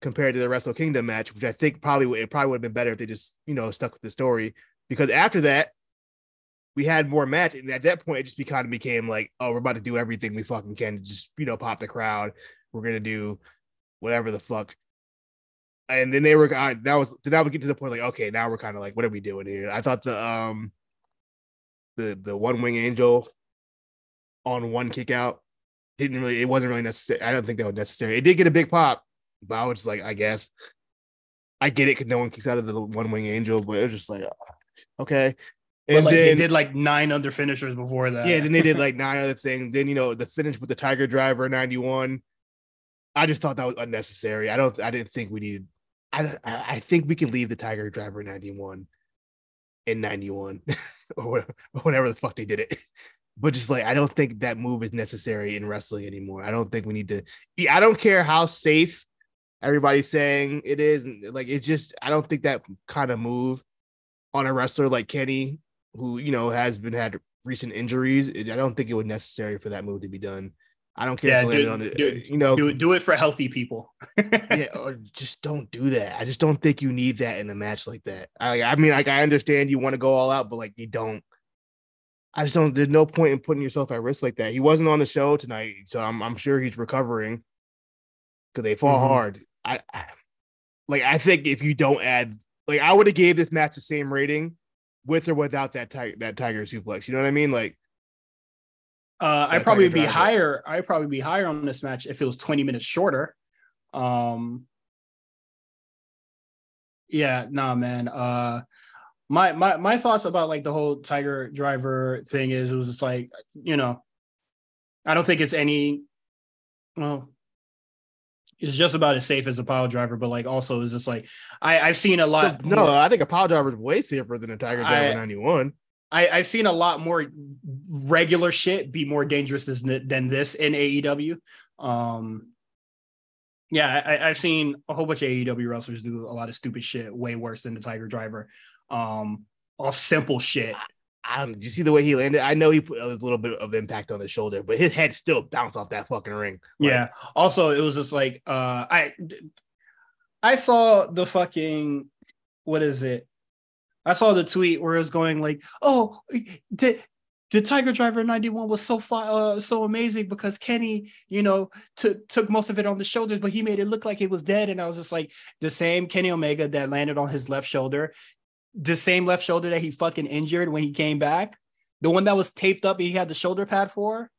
compared to the Wrestle Kingdom match, which I think probably would have been better if they just, stuck with the story. Because after that, we had more match, and at that point, it just kind of became like, oh, we're about to do everything we fucking can to just, pop the crowd. We're gonna do whatever the fuck. And then they were now we get to the point like, okay, now we're kind of like, what are we doing here? I thought the one wing angel on one kick out it wasn't really necessary. I don't think that was necessary. It did get a big pop, but I was just like, I guess I get it because no one kicks out of the one wing angel, but it was just like, okay. And then they did like 9 other finishers before that. Yeah, then they did like 9 other things. Then the finish with the Tiger Driver 91. I just thought that was unnecessary. I didn't think we needed. I think we can leave the Tiger Driver 91 in 91 or whatever the fuck they did it. But just like, I don't think that move is necessary in wrestling anymore. I don't think we need to. I don't care how safe everybody's saying it is. Like, it just, I don't think that kind of move on a wrestler like Kenny, who, has had recent injuries, I don't think it was necessary for that move to be done. I don't care if they landed on it. Do it for healthy people. Yeah, or just don't do that. I just don't think you need that in a match like that. I mean, like, I understand you want to go all out, but like, you don't. I just don't. There's no point in putting yourself at risk like that. He wasn't on the show tonight, so I'm sure he's recovering because they fall hard. I think if you don't add, like, I would have gave this match the same rating with or without that tiger suplex. You know what I mean? Like. I'd probably be higher. I'd probably be higher on this match if it was 20 minutes shorter. Yeah, nah, man. My thoughts about like the whole Tiger Driver thing is, it was just like, I don't think it's it's just about as safe as a pile driver, but like also is just like I've seen a lot. No, I think a pile driver is way safer than a Tiger Driver 91. I've seen a lot more regular shit be more dangerous than this in AEW. I've seen a whole bunch of AEW wrestlers do a lot of stupid shit way worse than the Tiger Driver, off simple shit. You see the way he landed? I know he put a little bit of impact on his shoulder, but his head still bounced off that fucking ring. Yeah. Also, it was just like, I saw the fucking, what is it? I saw the tweet where it was going like, oh, the Tiger Driver 91 was so amazing because Kenny, took most of it on the shoulders, but he made it look like it was dead. And I was just like, the same Kenny Omega that landed on his left shoulder, the same left shoulder that he fucking injured when he came back, the one that was taped up and he had the shoulder pad for.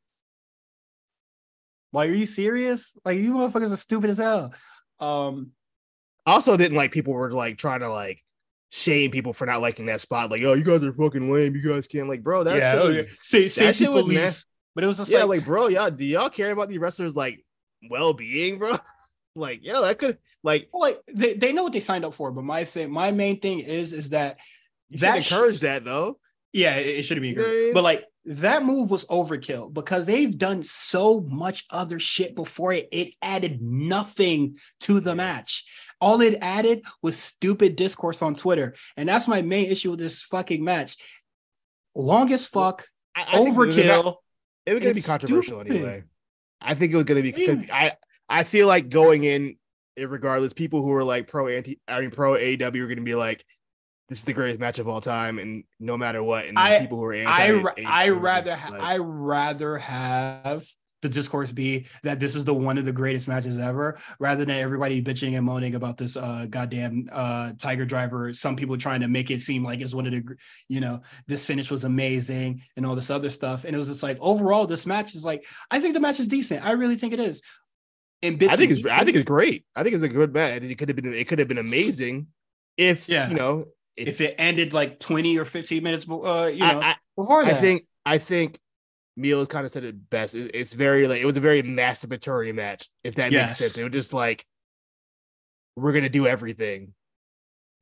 Like, are you serious? Like, you motherfuckers are stupid as hell. Also didn't like people were like trying to like shame people for not liking that spot. Like, oh, you guys are fucking lame. You guys can't, like, bro. That shit was police. But it was just like, bro, do y'all care about the wrestlers like well-being, bro? Like, yeah, that could like they know what they signed up for. But my main thing is that you should encourage that though. Yeah, it should be encouraged. But like, that move was overkill because they've done so much other shit before it. It added nothing to the match. All it added was stupid discourse on Twitter. And that's my main issue with this fucking match. Long as fuck, overkill. It was going to be controversial anyway. I think it was going to be. I feel like going in, regardless, people who are like pro AEW are going to be like, this is the greatest match of all time, and no matter what. And people who are I rather have the discourse be that this is one of the greatest matches ever, rather than everybody bitching and moaning about this goddamn Tiger Driver. Some people trying to make it seem like it's one of the, this finish was amazing and all this other stuff. And it was just like, overall, this match is like, I think the match is decent. I really think it is. I think it's great. I think it's a good match. It could have been amazing if if it ended like 20 or 15 minutes, before that. I think Meals kind of said it best. It's very like, it was a very masturbatory match, if that makes sense. It was just like, we're gonna do everything,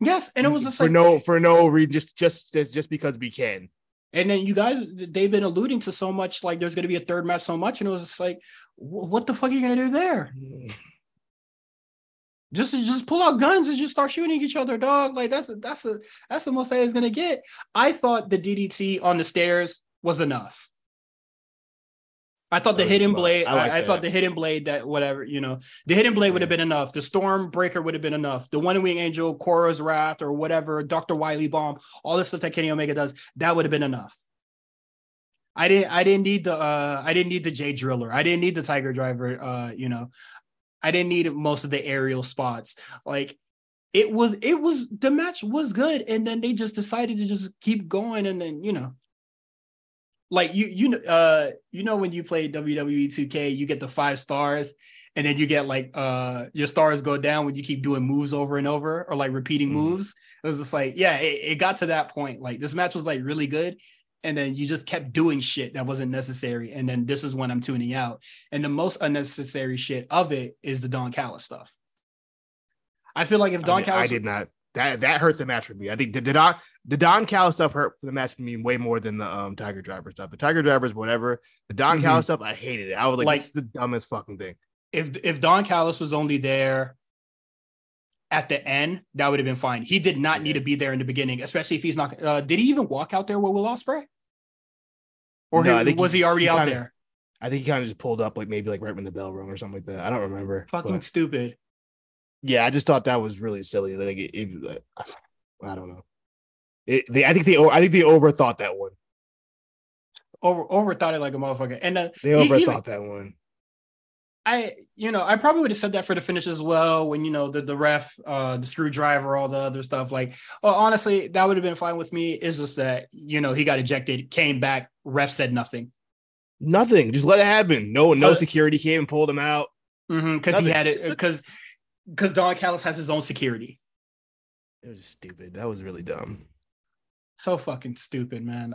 Yes, and it was just for like no reason, just because we can. And then you guys, they've been alluding to so much, like there's going to be a third match so much, and it was just like, what the fuck are you going to do there? Just pull out guns and just start shooting each other, dog. Like that's the most that is going to get. I thought the DDT on the stairs was enough. I thought the hidden blade. I thought the hidden blade, that whatever, the hidden blade would have been enough. The storm breaker would have been enough. The one wing angel, Korra's wrath, or whatever, Dr. Wily bomb, all this stuff that Kenny Omega does, that would have been enough. I didn't need the J Driller. I didn't need the Tiger Driver. I didn't need most of the aerial spots. Like it was the match was good, and then they just decided to just keep going, and then like when you play WWE 2K, you get the 5 stars, and then you get like your stars go down when you keep doing moves over and over, or like repeating moves. It was just like, yeah, it got to that point. Like this match was like really good, and then you just kept doing shit that wasn't necessary, and then this is when I'm tuning out. And the most unnecessary shit of it is the Don Callis stuff. I feel like if Don Callis, I did not. That hurt the match for me. I think the Don Callis stuff hurt for the match for me way more than the Tiger Driver stuff. The Tiger Drivers, whatever. The Don Callis stuff, I hated it. I was like, this is the dumbest fucking thing. If Don Callis was only there at the end, that would have been fine. He did not need to be there in the beginning, especially if he's not. Did he even walk out there with Will Ospreay? Or no, was he already out there? I think he kind of just pulled up, like maybe like right when the bell rung or something like that. I don't remember. Fucking stupid. Yeah, I just thought that was really silly. Like, I don't know. I think they overthought that one. Overthought it like a motherfucker, and they overthought that one. I probably would have said that for the finish as well. When the ref, the screwdriver, all the other stuff. Like, well, honestly, that would have been fine with me. It's just that he got ejected, came back, ref said nothing. Nothing. Just let it happen. No security came and pulled him out. Because he had it. Because Don Callis has his own security. It was stupid. That was really dumb. So fucking stupid, man.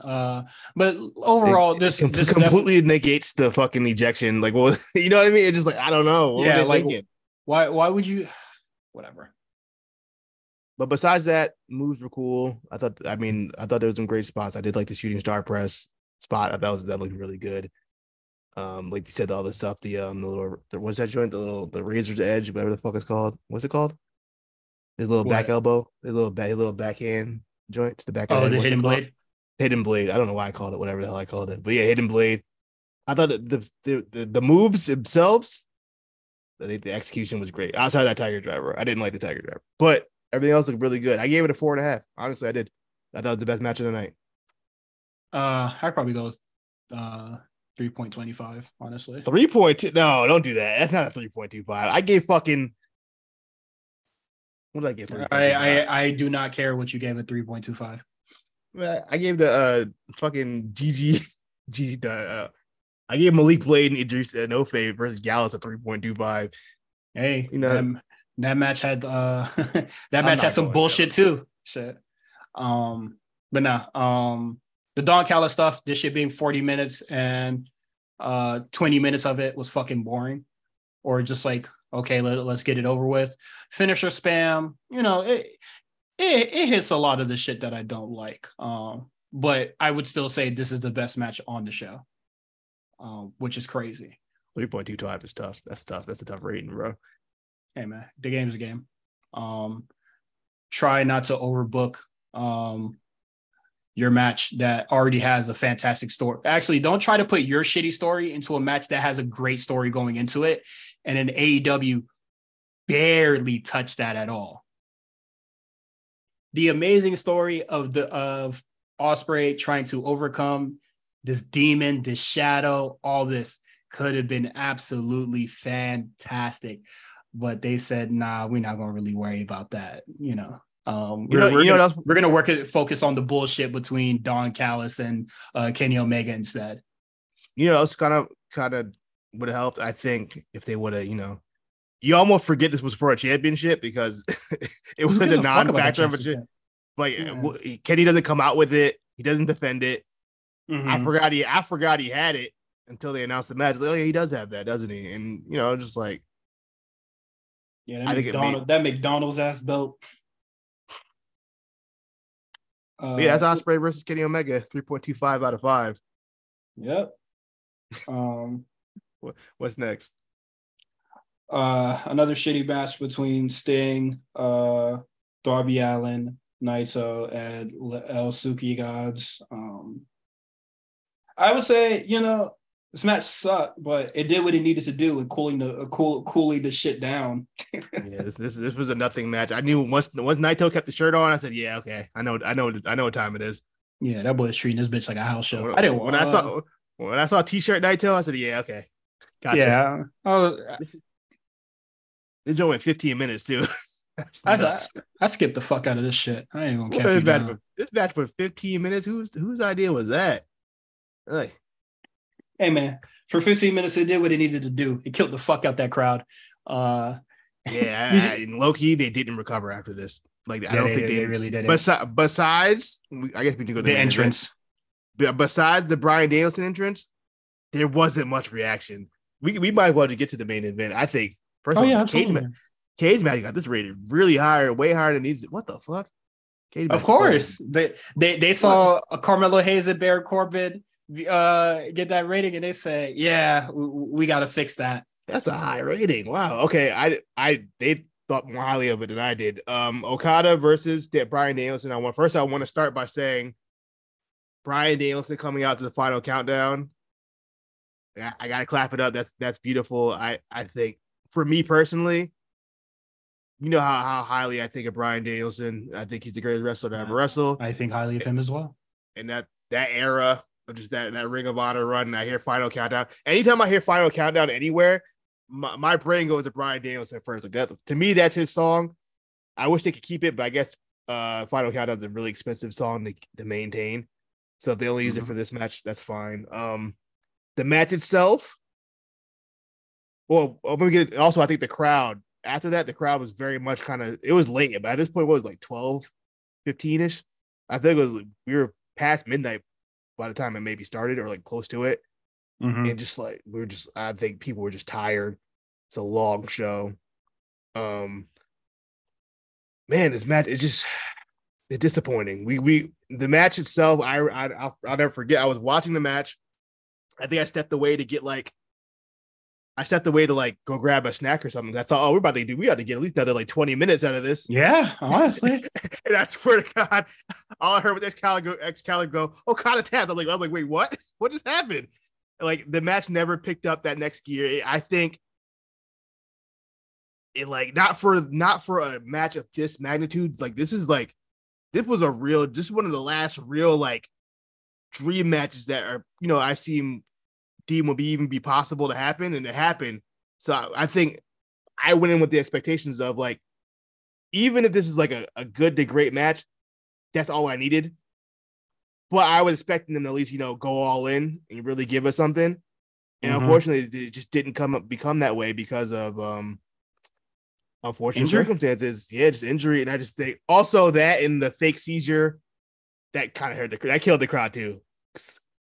But overall, this completely negates the fucking ejection. Like, well, you know what I mean? It's just like, I don't know. What were they thinking? Why would you? Whatever. But besides that, moves were cool. I thought there was some great spots. I did like the shooting star press spot. That looked really good. Like you said, all the stuff, the little, what's that joint? The razor's edge, whatever the fuck it's called. What's it called? His little back elbow, his little backhand joint to the back. Oh, the hidden blade. Hidden blade. I don't know why I called it whatever the hell I called it, but yeah, hidden blade. I thought the moves themselves, the execution was great. Outside of that Tiger Driver, I didn't like the Tiger Driver, but everything else looked really good. I gave it a 4.5. Honestly, I did. I thought it was the best match of the night. I'd probably go with 3.25, honestly. 3.2? No, don't do that. That's not a 3.25. I gave fucking. What did I give? I do not care what you gave at 3.25. I gave the fucking I gave Malik Blade and Idris Enofe versus Gallus a 3.25. Hey, that match had had some bullshit too. Shit. But no, the Don Callis stuff, this shit being 40 minutes and 20 minutes of it was fucking boring. Or just like, okay, let's get it over with. Finisher spam, it hits a lot of the shit that I don't like. But I would still say this is the best match on the show, which is crazy. 3.25 is tough. That's tough. That's a tough rating, bro. Hey, man, the game's a game. Try not to overbook your match that already has a fantastic story. Actually, don't try to put your shitty story into a match that has a great story going into it. And then AEW barely touched that at all. The amazing story of Ospreay trying to overcome this demon, this shadow, all this could have been absolutely fantastic. But they said, nah, we're not going to really worry about that. We're going to focus on the bullshit between Don Callis and Kenny Omega instead. It's kind of would have helped, I think, if they would have, you almost forget this was for a championship because it was a non-factor of a championship. Like, Kenny doesn't come out with it. He doesn't defend it. Mm-hmm. I forgot he had it until they announced the match. Like, oh yeah, he does have that, doesn't he? And just like, yeah, that McDonald's ass belt. Yeah, that's Ospreay versus Kenny Omega, 3.25 out of 5. Yep. Um, What's next? Another shitty match between Sting, Darby Allin, Naito, and El Suki Gods. I would say, this match sucked, but it did what it needed to do in cooling the shit down. Yeah, this was a nothing match. I knew once Naito kept the shirt on, I said, yeah, okay, I know what time it is. Yeah, that boy's treating this bitch like a house show. When I saw T-shirt Naito, I said, yeah, okay, gotcha. Yeah, this joint went 15 minutes too. I skipped the fuck out of this shit. I ain't gonna cap you down. This match for 15 minutes. Whose idea was that? Hey man, for 15 minutes it did what it needed to do. It killed the fuck out that crowd. Yeah, low-key, they didn't recover after this. Like, I don't think they really did. Besides, I guess we can go to the entrance. Besides the Bryan Danielson entrance, there wasn't much reaction. We might as well just get to the main event. I think first of all, Cage match got this rated really higher, way higher than needs. What the fuck? Of course, they saw a Carmelo Hayes and Baron Corbin get that rating, and they say, "Yeah, we got to fix that." That's a high rating. Wow. Okay, they thought more highly of it than I did. Okada versus Bryan Danielson. I want to start by saying Bryan Danielson coming out to the final countdown. Yeah, I gotta clap it up. That's beautiful. I think for me personally, you know how highly I think of Bryan Danielson. I think he's the greatest wrestler to ever wrestle. I think highly of him as well. And that era of just that Ring of Honor run, and I hear Final Countdown. Anytime I hear Final Countdown anywhere, my brain goes to Bryan Danielson first. Like that, to me, that's his song. I wish they could keep it, but I guess Final Countdown is a really expensive song to maintain. So if they only use it for this match, that's fine. The match itself, well, I'm gonna get it. Also, I think the crowd. After that, the crowd was very much it was late, but at this point, it was like 12, 15-ish. I think we were past midnight by the time it maybe started or like close to it. And just like, I think people were just tired. It's a long show. Man, this match is it's disappointing. The match itself, I'll never forget. I was watching the match. I think I stepped away to go grab a snack or something. I thought, we got to get at least another like 20 minutes out of this. Yeah, honestly. And I swear to God, all I heard was Excalibur go, Okada tapped. I was like, wait, what? What just happened? Like the match never picked up that next gear. I think it like not for a match of this magnitude. Like this was one of the last real like dream matches that are, I see deem will even be possible to happen, and it happened. So I think I went in with the expectations of like, even if this is like a good to great match, that's all I needed. But I was expecting them to at least, go all in and really give us something. And unfortunately, it just didn't become that way because of unfortunate circumstances. Yeah, just injury. And I just think also that in the fake seizure, that kind of that killed the crowd too.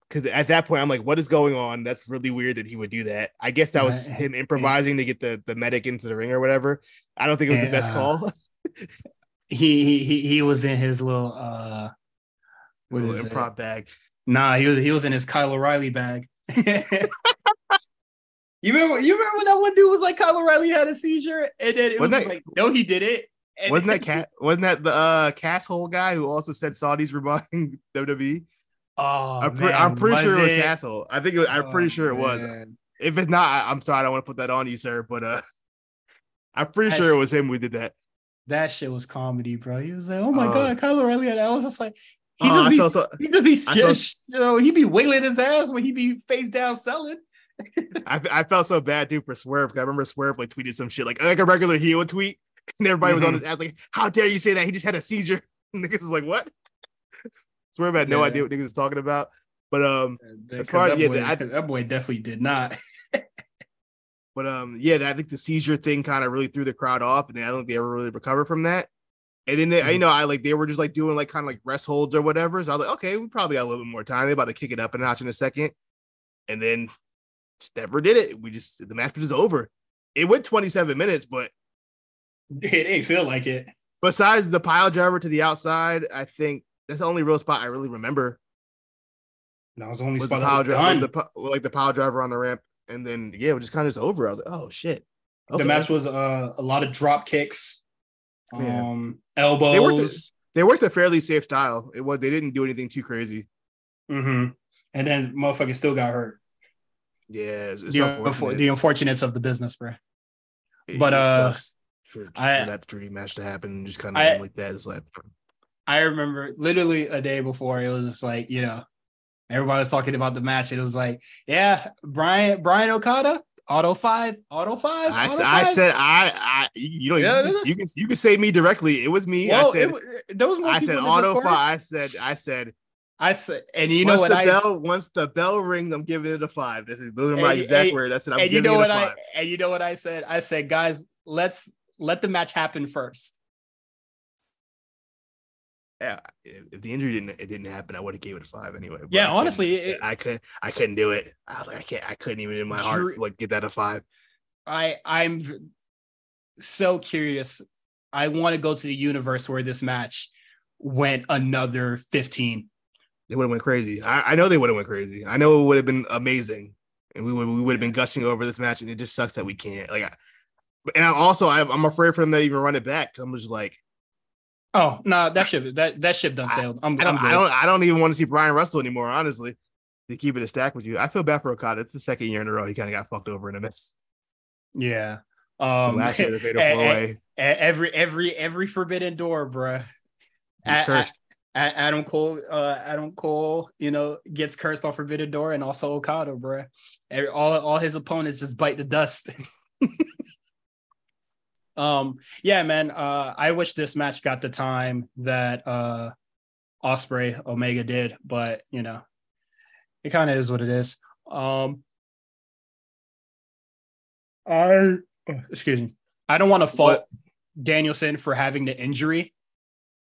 Because at that point, I'm like, what is going on? That's really weird that he would do that. I guess that was him improvising to get the medic into the ring or whatever. I don't think it was the best call. he was in his little improv bag. Nah, he was in his Kyle O'Reilly bag. You remember when that one dude was like, Kyle O'Reilly had a seizure, and then it was like, no, he did it. And wasn't that the Casshole guy who also said Saudis were buying WWE? Oh, I'm pretty sure it was Castle. I'm pretty sure it was. If it's not, I'm sorry, I don't want to put that on you, sir. But I'm pretty sure it was him who did that. That shit was comedy, bro. He was like, "Oh my god, Kyle O'Reilly." I was just like, he'd be wailing his ass when he be face down selling. I felt so bad, dude, for Swerve. I remember Swerve like tweeted some shit like a regular heel would tweet, and everybody was on his ass like, "How dare you say that? He just had a seizure." And niggas was like, "What?" Swerve had no idea what niggas was talking about. But as far as that boy definitely did not. But I think the seizure thing kind of really threw the crowd off, and I don't think they ever really recovered from that. And then they were just like doing like kind of like rest holds or whatever. So I was like, okay, we probably got a little bit more time. They're about to kick it up a notch in a second, and then just never did it. The match was just over. It went 27 minutes, but it ain't feel like it. Besides the pile driver to the outside, I think That's the only real spot I really remember. That was the only Was spot the that was power driver, done. like the power driver on the ramp, and then it was just kind of over. I was like, oh shit. Okay. The match was a lot of drop kicks, elbows. elbows. They worked a fairly safe style. They didn't do anything too crazy. Mm-hmm. And then motherfucker still got hurt. Yeah, it's unfortunate. The unfortunates of the business, bro. But it sucks for that dream match to happen and just kind of end like that. It's like, I remember literally a day before, it was just like, everybody was talking about the match. It was like, yeah, Brian Okada, Auto 5. I said, you can say me directly. It was me. Well, I said Auto 5. I said, and you know what? Once the bell rings, I'm giving it a 5. Those are my exact words. I said, I'm giving it a 5. And you know what I said? I said, guys, let's let the match happen first. Yeah, if the injury didn't happen, I would have gave it a 5 anyway. But yeah, honestly, I couldn't do it. I couldn't even in my heart get that a 5. I'm so curious. I want to go to the universe where this match went another 15. They would have went crazy. I know they would have went crazy. I know it would have been amazing, and we would have been gushing over this match. And it just sucks that we can't. I'm afraid for them to even run it back. I'm just like, oh no, that ship done sailed. I don't even want to see Bryan wrestle anymore. Honestly, to keep it a stack with you, I feel bad for Okada. It's the second year in a row he kind of got fucked over in a mess. Yeah. Last year the fatal four-way. Every Forbidden Door, bruh. He's cursed. Adam Cole, gets cursed on Forbidden Door, and also Okada, bruh. All his opponents just bite the dust. Yeah, man. I wish this match got the time that Ospreay Omega did, but it kind of is what it is. Excuse me. I don't want to fault Danielson for having the injury.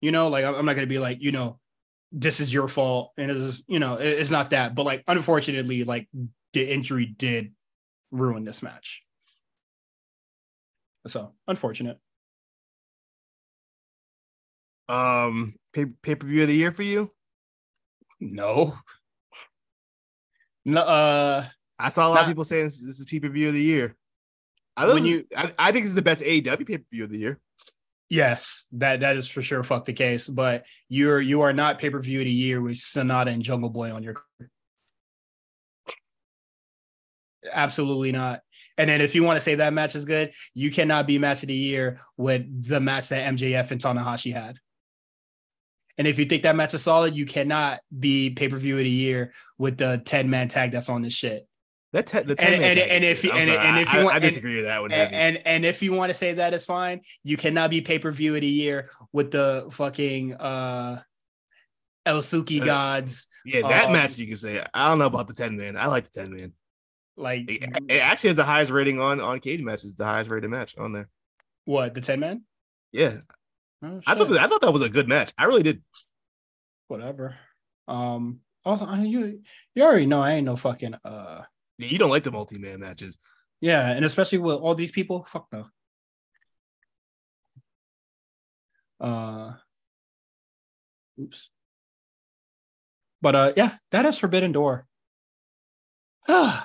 I'm not going to be like, this is your fault. And it is, it's not that. But unfortunately, the injury did ruin this match. So unfortunate. Pay-per-view of the year for you? No. I saw a lot of people saying this is pay-per-view of the year. I think it's the best AEW pay-per-view of the year. Yes, that is for sure the case. But you are not pay-per-view of the year with Sonata and Jungle Boy on your card. Absolutely not. And then if you want to say that match is good, you cannot be match of the year with the match that MJF and Tanahashi had. And if you think that match is solid, you cannot be pay-per-view of the year with the 10-man tag that's on this shit. I disagree with that one. And if you want to say that is fine, you cannot be pay-per-view of the year with the fucking El-Suki gods. Yeah, that match you can say. I don't know about the 10-man. I like the 10-man. It actually has the highest rating on cage matches. The highest rated match on there. What, the 10-man? Yeah. Oh, I thought that was a good match. I really did. Whatever. Also, you already know I ain't no fucking Yeah, you don't like the multi-man matches. Yeah, and especially with all these people, fuck no. Oops. But yeah, that is Forbidden Door. Let's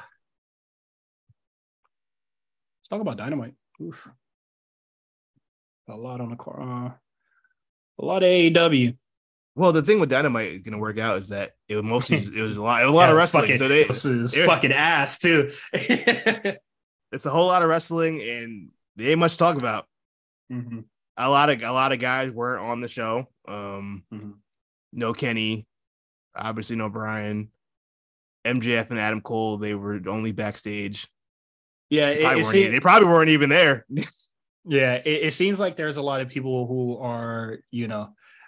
talk about Dynamite. Oof. A lot on the car. A lot of AEW. Well, the thing with Dynamite is going to work out is that it was a lot of wrestling. It's fucking ass too. It's a whole lot of wrestling, and there ain't much to talk about. Mm-hmm. A lot of guys weren't on the show. No Kenny, obviously no Bryan, MJF and Adam Cole. They were only backstage. Yeah, they probably weren't even there. Yeah, it seems like there's a lot of people who are,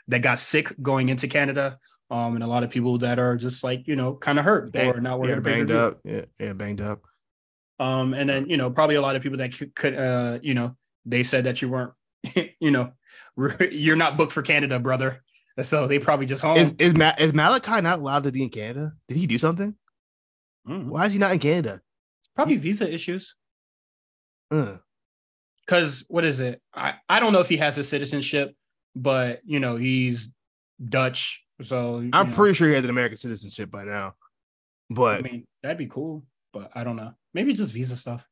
that got sick going into Canada, and a lot of people that are just kind of hurt or not working. Banged up. Yeah, banged up. And then probably a lot of people that could they said that you weren't, you're not booked for Canada, brother. So they probably just home. Is Malachi not allowed to be in Canada? Did he do something? Mm-hmm. Why is he not in Canada? Probably visa issues. Because what is it? I don't know if he has a citizenship, but he's Dutch So I'm pretty sure he has an American citizenship by now. But I mean, that'd be cool. But I don't know. Maybe just visa stuff.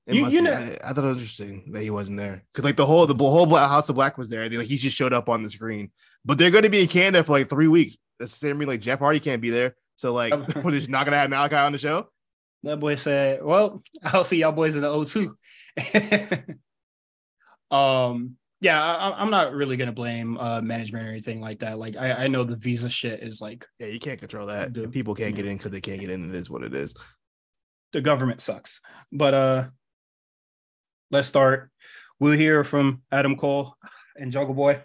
it must be. I thought it was interesting that he wasn't there because like the whole House of Black was there. He just showed up on the screen. But they're going to be in Canada for like 3 weeks. That's the same reason like Jeff Hardy can't be there. So like, we're just not gonna have Malachi on the show. That boy said, "Well, I'll see y'all boys in the O2." Yeah, I'm not really gonna blame management or anything like that. Like, I know the visa shit is like, yeah, you can't control that. If people can't get in because they can't get in. It is what it is. The government sucks. But let's start. We'll hear from Adam Cole and Jungle Boy.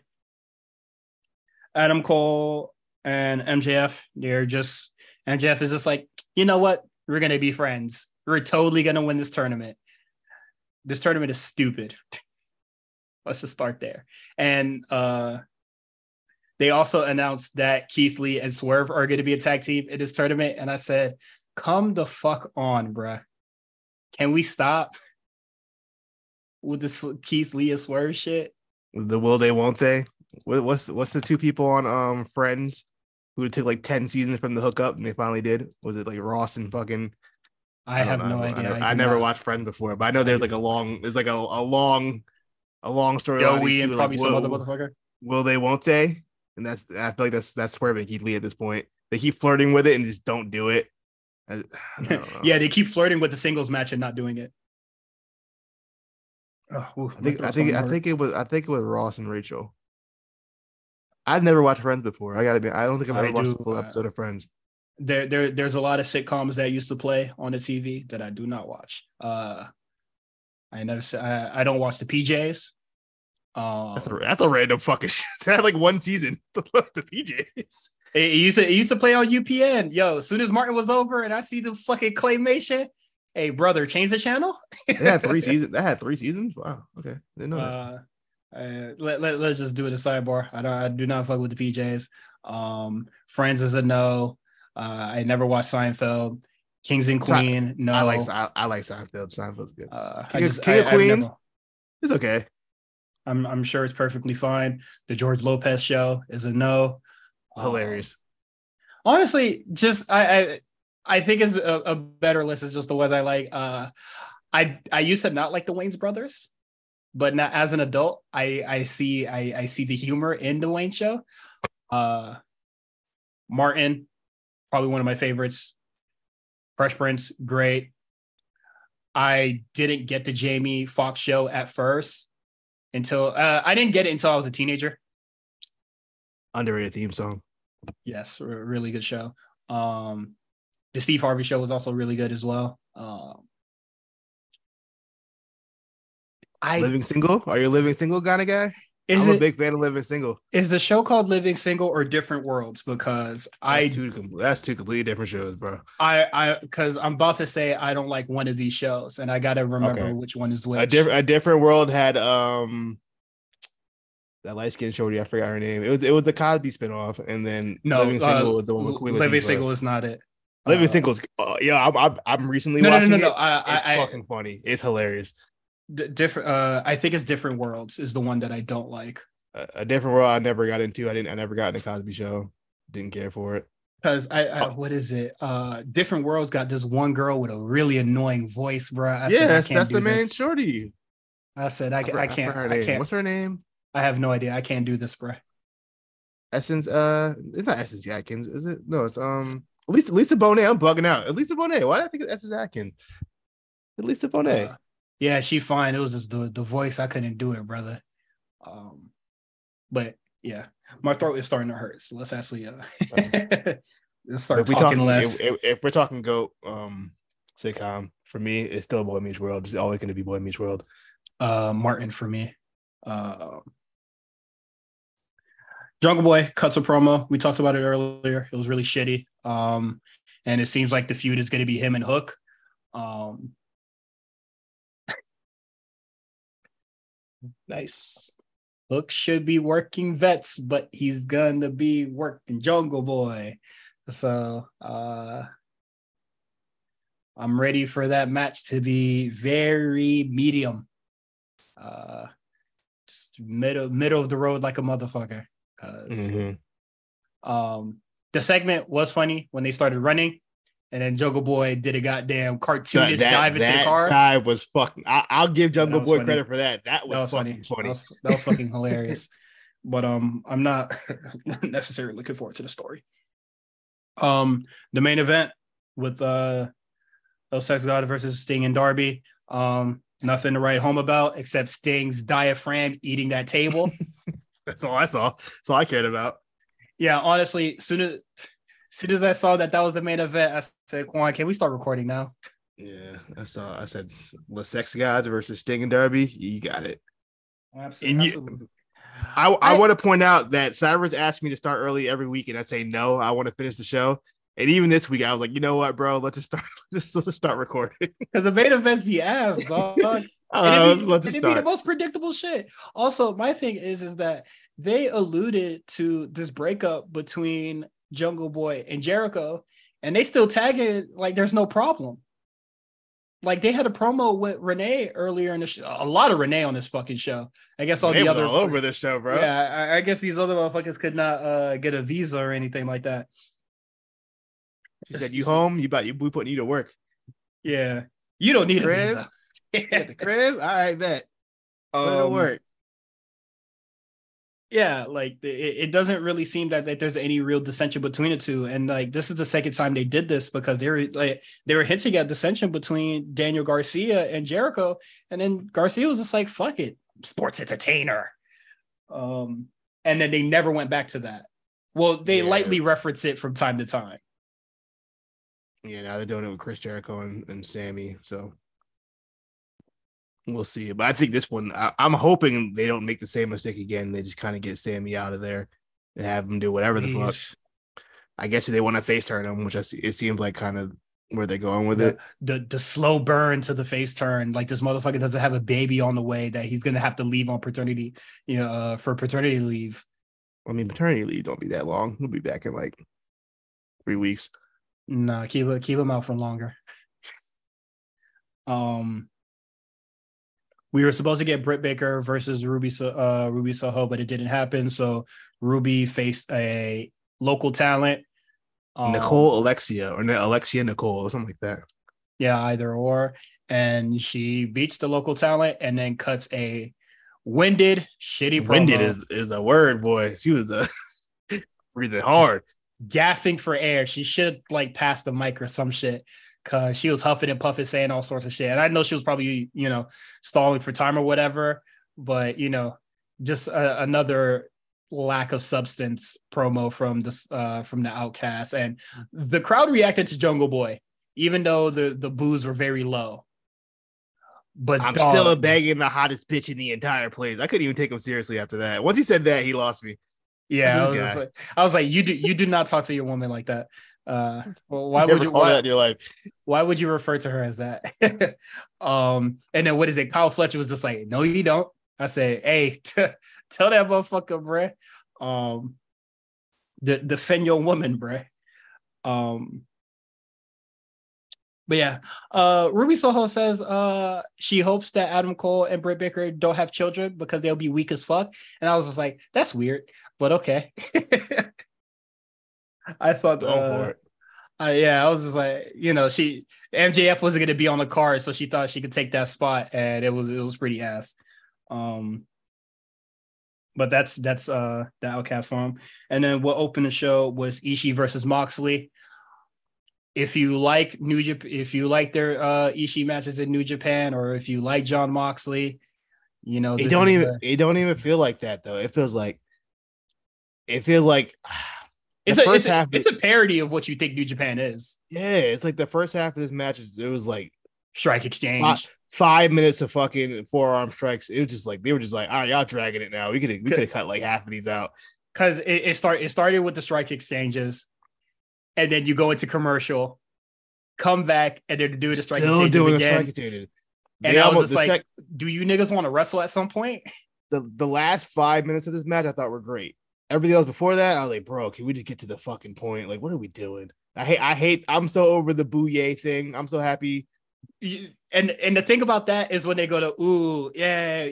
Adam Cole and MJF. MJF is just like, you know what? We're gonna be friends. We're totally gonna win this tournament. This tournament is stupid. Let's just start there. And they also announced that Keith Lee and Swerve are going to be a tag team in this tournament. And I said, come the fuck on, bruh. Can we stop with this Keith Lee and Swerve shit? The will they, won't they? What's the two people on Friends who took like 10 seasons from the hookup and they finally did? Was it like Ross and fucking? I have no idea. I never watched Friends before, but I know there's like a long story. Joey and probably some other motherfucker. Will they, won't they? And I feel like that's Swerve and Keith Lee at this point. They keep flirting with it and just don't do it. I yeah, they keep flirting with the singles match and not doing it. I think it was Ross and Rachel. I've never watched Friends before. I don't think I've ever watched a full episode of Friends. There's a lot of sitcoms that used to play on the TV that I do not watch. I don't watch the PJs. That's a random fucking shit. They had like one season. The PJs. It used to play on UPN. Yo, as soon as Martin was over and I see the fucking claymation, hey brother, change the channel. They had 3 seasons. That had 3 seasons. Wow. Okay, didn't know that. Let's just do it a sidebar. I do not fuck with the PJs. Friends is a no. I never watched Seinfeld. Kings and Queen. No, I like Seinfeld. Seinfeld's good. King of Queens. It's okay. I'm sure it's perfectly fine. The George Lopez show is a no. Hilarious. Honestly, just I think it's a better list is just the ones I like. I used to not like the Wayans brothers, but now as an adult, I see the humor in the Wayne show. Martin, probably one of my favorites. Fresh Prince, great. I didn't get the Jamie Foxx show at first until I didn't get it until I was a teenager. Underrated theme song. Yes, really good show. The Steve Harvey show was also really good as well. Living Single? Are you a Living Single kind of guy? I'm a big fan of Living Single. Is the show called Living Single or Different Worlds? Because that's two completely different shows, bro. Because I'm about to say I don't like one of these shows, and I gotta remember which one is which. A Different World had that light skinned shorty. I forgot her name. It was the Cosby spinoff, and then Living Single was the one with Queen Latifah. Living Single is not it. Living Single's I'm recently watching it. It's fucking funny. It's hilarious. Different. I think it's Different Worlds is the one that I don't like. A Different World I never got into. I never got in the Cosby Show. Didn't care for it. Because what is it? Different Worlds got this one girl with a really annoying voice, bro. Yes, that's the main shorty. I said I can't. I can't. What's her name? I have no idea. I can't do this, bro. Essence. It's not Essence Atkins, is it? No, it's Lisa Bonet. I'm bugging out. Lisa Bonet. Why did I think it's Essence Atkins? Lisa Bonet. Yeah, she's fine. It was just the voice. I couldn't do it, brother. But yeah, my throat is starting to hurt. So let's actually let's start talking less. If we're talking GOAT sitcom, for me, it's still Boy Meets World. It's always going to be Boy Meets World. Martin for me. Jungle Boy cuts a promo. We talked about it earlier. It was really shitty. And it seems like the feud is going to be him and Hook. Nice. Hook should be working vets, but he's gonna be working Jungle Boy. So I'm ready for that match to be very medium. Just middle of the road like a motherfucker. The segment was funny when they started running, and then Jungle Boy did a goddamn cartoonish dive into the car. That guy was fucking. I'll give Jungle Boy funny. credit for that. That was fucking funny. That was fucking hilarious. But I'm not necessarily looking forward to the story. The main event with El Sex God versus Sting and Darby. Nothing to write home about except Sting's diaphragm eating that table. That's all I saw. That's all I cared about. Yeah, honestly, soon as I saw that was the main event, I said, Quan, can we start recording now? Yeah, I said the Sex Gods versus Sting and Darby. You got it. Absolutely. I want to point out that Cyrus asked me to start early every week, and I say no. I want to finish the show. And even this week, I was like, you know what, bro? Let's just start recording. Because the main events be ass, dog. It'd be the most predictable shit. Also, my thing is that they alluded to this breakup between Jungle Boy and Jericho, and they still tag it like there's no problem. Like they had a promo with Renee earlier in the show. A lot of Renee on this fucking show. I guess all all over this show, bro. Yeah, I guess these other motherfuckers could not get a visa or anything like that. She said, "You home? We putting you to work." Yeah, you don't need a visa. At the crib, all right, bet. It'll work. Yeah, like it doesn't really seem that there's any real dissension between the two, and like this is the second time they did this because they were hinting at dissension between Daniel Garcia and Jericho, and then Garcia was just like, "Fuck it, sports entertainer," and then they never went back to that. Well, they lightly reference it from time to time. Yeah, now they're doing it with Chris Jericho and Sammy, so we'll see. But I think this one, I'm hoping they don't make the same mistake again. They just kind of get Sammy out of there and have him do whatever the fuck. I guess they want to face turn him, which it seems like kind of where they're going with it. The slow burn to the face turn, like this motherfucker doesn't have a baby on the way that he's gonna have to leave on paternity, for paternity leave. I mean, paternity leave don't be that long. He'll be back in like 3 weeks. No, keep him out for longer. We were supposed to get Britt Baker versus Ruby Soho, but it didn't happen. So Ruby faced a local talent, Nicole Alexia or Alexia Nicole or something like that. Yeah, either or. And she beats the local talent and then cuts a shitty promo. Winded is a word, boy. She was breathing hard. Gasping for air. She should like pass the mic or some shit because she was huffing and puffing, saying all sorts of shit. And I know she was probably, stalling for time or whatever, but just another lack of substance promo from the Outcast. And the crowd reacted to Jungle Boy, even though the boos were very low. But I'm still begging the hottest bitch in the entire place. I couldn't even take him seriously after that. Once he said that, he lost me. Yeah, I was like, you do not talk to your woman like that. Well, why would you call that in your life? Why would you refer to her as that? And then what is it? Kyle Fletcher was just like, no, you don't. I said, hey, tell that motherfucker, bruh. Defend your woman, bruh. But yeah, Ruby Soho says she hopes that Adam Cole and Britt Baker don't have children because they'll be weak as fuck. And I was just like, that's weird, but okay. I thought, I was just like, MJF wasn't going to be on the card, so she thought she could take that spot, and it was pretty ass. But that's the Outcast form. And then what opened the show was Ishii versus Moxley. If you like if you like their Ishii matches in New Japan, or if you like John Moxley, it don't even feel like that though. It feels like it's a parody of what you think New Japan is. Yeah, it's like the first half of this match it was like strike exchange. 5 minutes of fucking forearm strikes. It was just like they were just like, all right, y'all dragging it now. We could have cut like half of these out. Because it started with the strike exchanges. And then you go into commercial, come back, and then do the strike again. And I was just like, do you niggas want to wrestle at some point? The last 5 minutes of this match I thought were great. Everything else before that, I was like, bro, can we just get to the fucking point? Like, what are we doing? I'm so over the booyah thing. I'm so happy. And the thing about that is when they go to, ooh, yeah,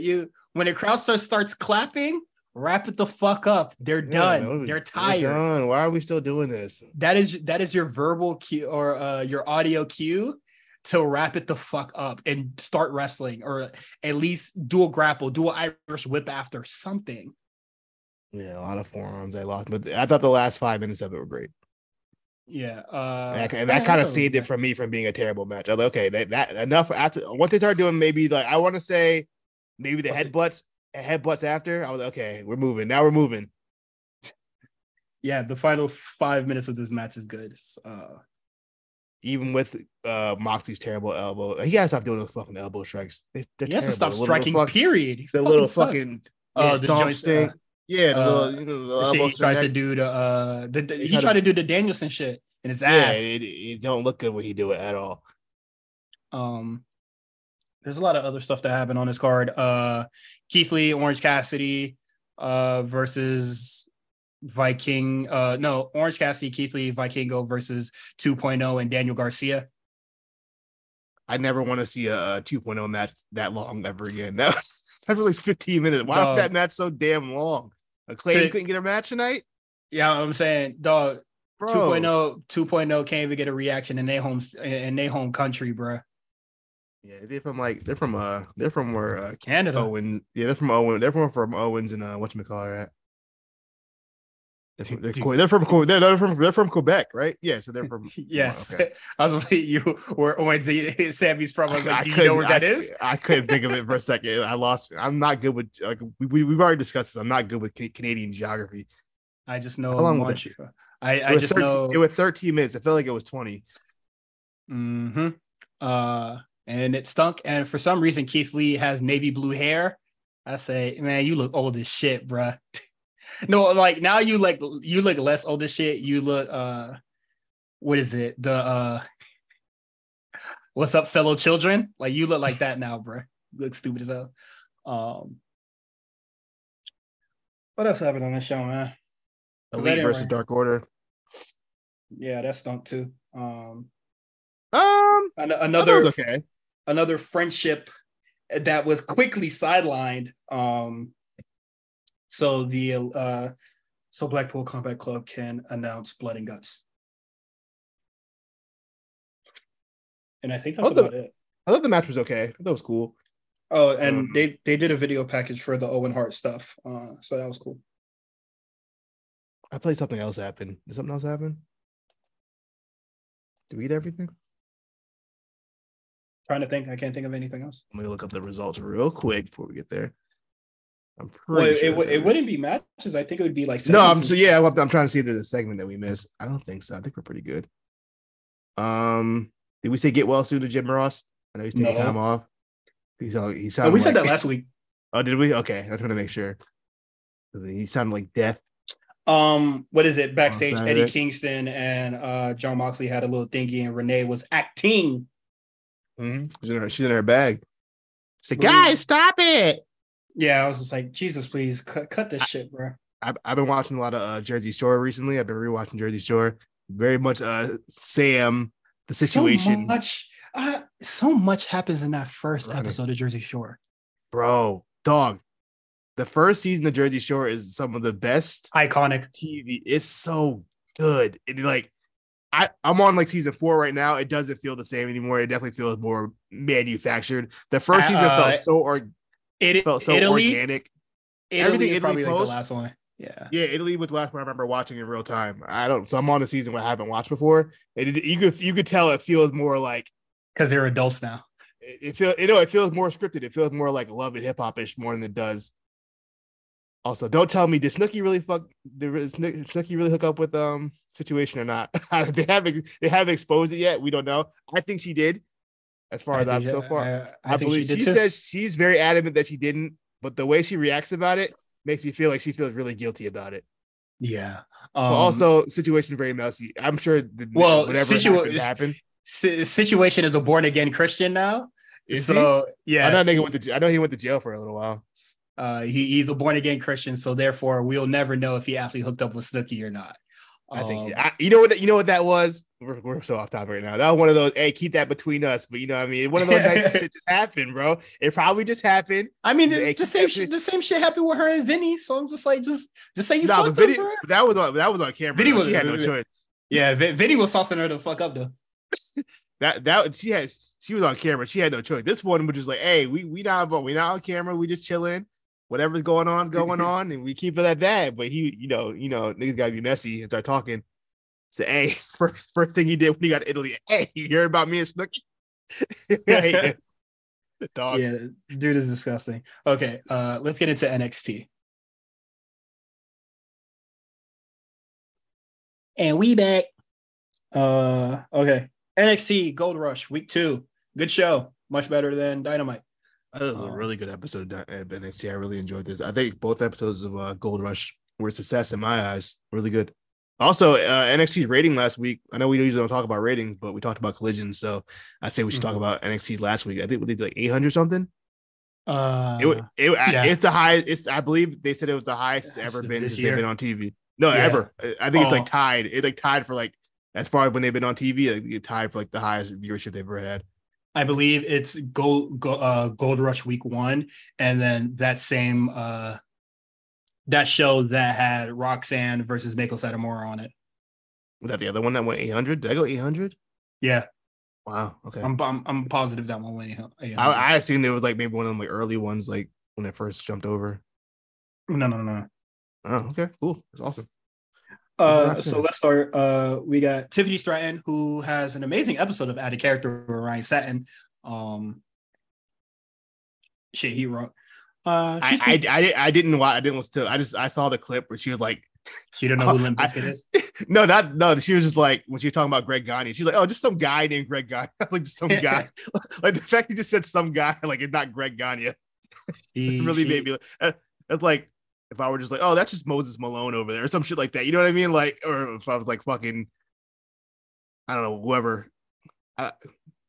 when the crowd starts clapping, Wrap it the fuck up. They're done. They're tired. Done. Why are we still doing this? That is your verbal cue or your audio cue to wrap it the fuck up and start wrestling, or at least do a grapple, do an Irish whip after something. Yeah, a lot of forearms I lost, but I thought the last 5 minutes of it were great. Yeah, and that kind of saved it from me from being a terrible match. I was like, okay, that enough. After once they start doing maybe like I want to say maybe the headbutts after, I was like, okay, we're moving now. We're moving. Yeah, the final 5 minutes of this match is good. Even with Moxley's terrible elbow, he gotta stop doing those fucking elbow strikes. He has to stop striking. Period. The little fucking the stomp thing. Yeah, the elbow he tries to do he tried to do the Danielson shit in his ass. Yeah, it don't look good when he do it at all. There's a lot of other stuff that happened on this card. Keith Lee, Orange Cassidy versus Viking. Orange Cassidy, Keith Lee, Vikingo versus 2.0 and Daniel Garcia. I never want to see a 2.0 match that long ever again. That's really 15 minutes. Why was that match so damn long? Clayton couldn't get a match tonight? Yeah, I'm saying, dog, 2.0 can't even get a reaction in their home country, bro. Yeah, they're from where Canada. Owens. Yeah, they're from Owens. They're from Owens and whatchamacallit at. They're from Quebec, right? Yeah, so they're from. Yes, okay. I was like, you where Owens Sammy's from. I was like, do you know where that is? I couldn't think of it for a second. I lost. I'm not good with we've already discussed this. I'm not good with Canadian geography. I just know. How long was it? I just know it was 13 minutes. I felt like it was 20. Mm-hmm. And it stunk. And for some reason, Keith Lee has navy blue hair. I say, man, you look old as shit, bruh. No, like now you look less old as shit. You look what is it? What's up, fellow children? Like you look like that now, bro. You look stupid as hell. What else happened on this show, man? Elite versus Dark Order. Yeah, that stunk too. Another okay. Another friendship that was quickly sidelined. So Blackpool Combat Club can announce Blood and Guts. And I think that's about it. I thought the match was okay. I thought it was cool. Oh, and they did a video package for the Owen Hart stuff. So that was cool. I thought something else happened. Did something else happen? Did we get everything? Trying to think. I can't think of anything else. Let me look up the results real quick before we get there. I'm pretty sure it wouldn't be matches. I think it would be like no. I'm trying to see if there's a segment that we missed. I don't think so. I think we're pretty good. Did we say get well soon to Jim Ross? I know he's taking time off. He sounded. We said that last week. Oh, did we? Okay, I was trying to make sure. He sounded like death. What is it? Backstage, Eddie Kingston and John Moxley had a little thingy, and Renee was acting. Mm-hmm. She's in her bag. Say, guys, stop it. Yeah, I was just like, Jesus, please cut this shit, bro. I've been watching a lot of Jersey Shore recently. I've been rewatching Jersey Shore. Very much Sam, the situation. So much happens in that first episode of Jersey Shore. Bro, dog. The first season of Jersey Shore is some of the best iconic TV. It's so good. I'm on like season 4 right now. It doesn't feel the same anymore. It definitely feels more manufactured. The first season felt so organic. Everything is probably like the last one. Yeah, Italy was the last one I remember watching in real time. So I'm on the season where I haven't watched before. You could tell it feels more like because they're adults now. It feels more scripted. It feels more like Love and Hip Hop ish more than it does. Also, don't tell me did Snooki really hook up with Situation or not? They haven't exposed it yet. We don't know. I think she did. As far as I'm so far, I believe she says she's very adamant that she didn't, but the way she reacts about it makes me feel like she feels really guilty about it. Yeah. But also, Situation very messy. I'm sure. Happened. Situation is a born again Christian now. Yeah. I know he went to jail for a little while. He's a born again Christian, so therefore we'll never know if he actually hooked up with Snooki or not. I think you know what that was. We're so off topic right now. That was one of those. Hey, keep that between us. But you know what I mean. One of those nice shit just happened, bro. It probably just happened. I mean, the same shit happened with her and Vinny. So I'm just like, just say you fucked Vinny, her. That was on camera. Vinny she had no choice. Yeah, Vinny was saucing her the fuck up though. She was on camera. She had no choice. This one was just like, hey, we not on camera. We just chilling. Whatever's going on, and we keep it at that. But he, niggas gotta be messy and start talking. So, hey, first thing he did when he got to Italy, hey, you heard about me and Snooki? The dog. Yeah, dude is disgusting. Okay, let's get into NXT. And we back. Okay. NXT Gold Rush Week 2. Good show. Much better than Dynamite. That was a really good episode at NXT. I really enjoyed this. I think both episodes of Gold Rush were a success in my eyes. Really good. Also, NXT's rating last week. I know we usually don't talk about ratings, but we talked about collisions. So I say we should talk about NXT last week. I think we did like 800 something. It's the highest. I believe they said it was the highest it's ever been since they've been on TV. No, ever. I think it's like tied. It's like tied for like as far as when they've been on TV. Like, it's tied for like the highest viewership they've ever had. I believe it's Gold Rush Week 1, and then that same that show that had Roxanne versus Meiko Satomura on it. Was that the other one that went 800? Did I go 800? Yeah. Wow. Okay. I'm positive that one went 800. I assumed it was like maybe one of them like early ones, like when it first jumped over. No. Oh, okay, cool. That's awesome. So let's start. We got Tiffany Stratton, who has an amazing episode of Out of Character with Ryan Satin. Shit, he wrote. I didn't watch. I didn't listen to it. I saw the clip where she was like, she don't know who Limp Bizkit is. No. She was just like when she was talking about Greg Gagne. She's like, oh, just some guy named Greg Gagne. Like just some guy. Like the fact you just said some guy, like it's not Greg Gagne. It really made me. It's like. If I were just like, oh, that's just Moses Malone over there or some shit like that. You know what I mean? Like, or if I was like fucking, I don't know, whoever. I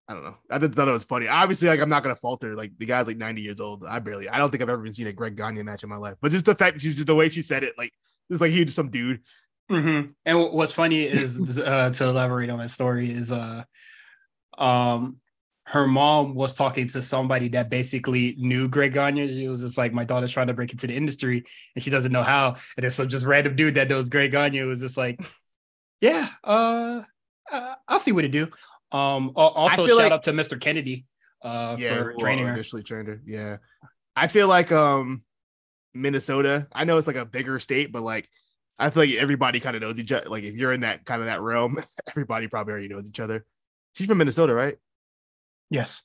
don't know. I just thought it was funny. Obviously, like, I'm not going to falter. Like, the guy's like 90 years old. I don't think I've ever even seen a Greg Gagne match in my life. But just the fact that she's just the way she said it, like, just like he was just some dude. Mm-hmm. And what's funny is, to elaborate on that story, is her mom was talking to somebody that basically knew Greg Gagne. She was just like, my daughter's trying to break into the industry and she doesn't know how. And there's some just random dude that knows Greg Gagne was just like, yeah, I'll see what to do. Also shout out to Mr. Kennedy for training her. Initially trained her. Yeah. I feel like Minnesota, I know it's like a bigger state, but like I feel like everybody kind of knows each other. Like if you're in that kind of that realm, everybody probably already knows each other. She's from Minnesota, right? Yes.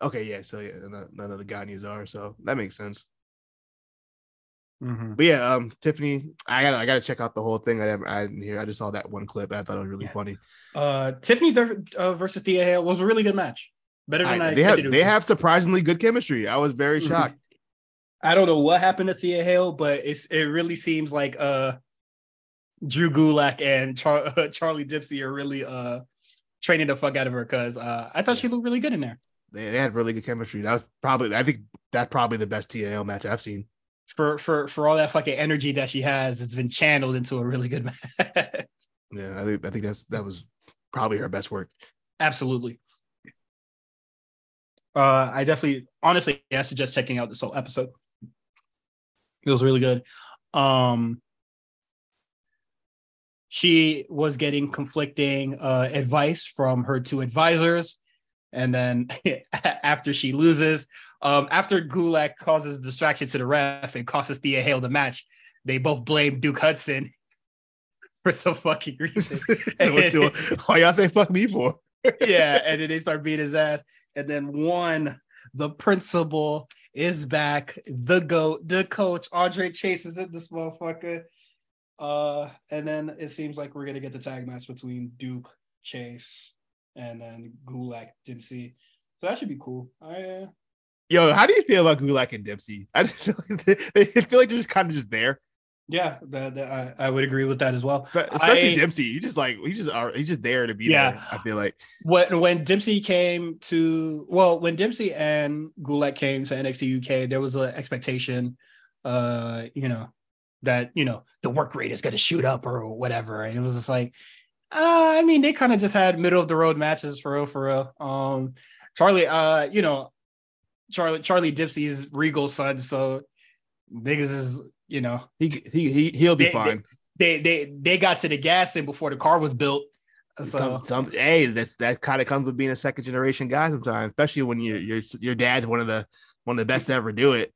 Okay, yeah. So yeah, none of the Gagnes are, so that makes sense. Mm-hmm. But yeah, Tiffany, I gotta check out the whole thing. I didn't hear. I just saw that one clip. I thought it was really funny. Tiffany versus Thea Hale was a really good match. Better than I expected. They have surprisingly good chemistry. I was very shocked. I don't know what happened to Thea Hale, but it really seems like Drew Gulak and Charlie Dipsy are really training the fuck out of her, because I thought she looked really good in there. They had really good chemistry. That was probably, I think that's probably the best TNL match I've seen. For all that fucking energy that she has, it's been channeled into a really good match. Yeah, I think that was probably her best work. Absolutely. I definitely, honestly, I suggest checking out this whole episode. It was really good. She was getting conflicting advice from her two advisors. And then after she loses, after Gulak causes distraction to the ref and causes Thea Hale the match, they both blame Duke Hudson for some fucking reason. Why y'all say fuck me for? Yeah, and then they start beating his ass. And then the principal is back. The GOAT, the coach, Andre Chase is in this motherfucker. And then it seems like we're gonna get the tag match between Duke, Chase, and then Gulak, Dempsey. So that should be cool. Yo, how do you feel about Gulak and Dempsey? I just feel like they're just kind of just there. Yeah, I would agree with that as well. But especially Dempsey, he's just there to be there. I feel like when Dempsey and Gulak came to NXT UK, there was an expectation, that that, you know, the work rate is going to shoot up or whatever. And it was just like, I mean, they kind of just had middle of the road matches for real. Charlie, you know, Charlie Dipsy's Regal son. So niggas is, you know, he'll be fine. They got to the gas and before the car was built. So Hey, that kind of comes with being a second generation guy sometimes, especially when your dad's one of the best to ever do it.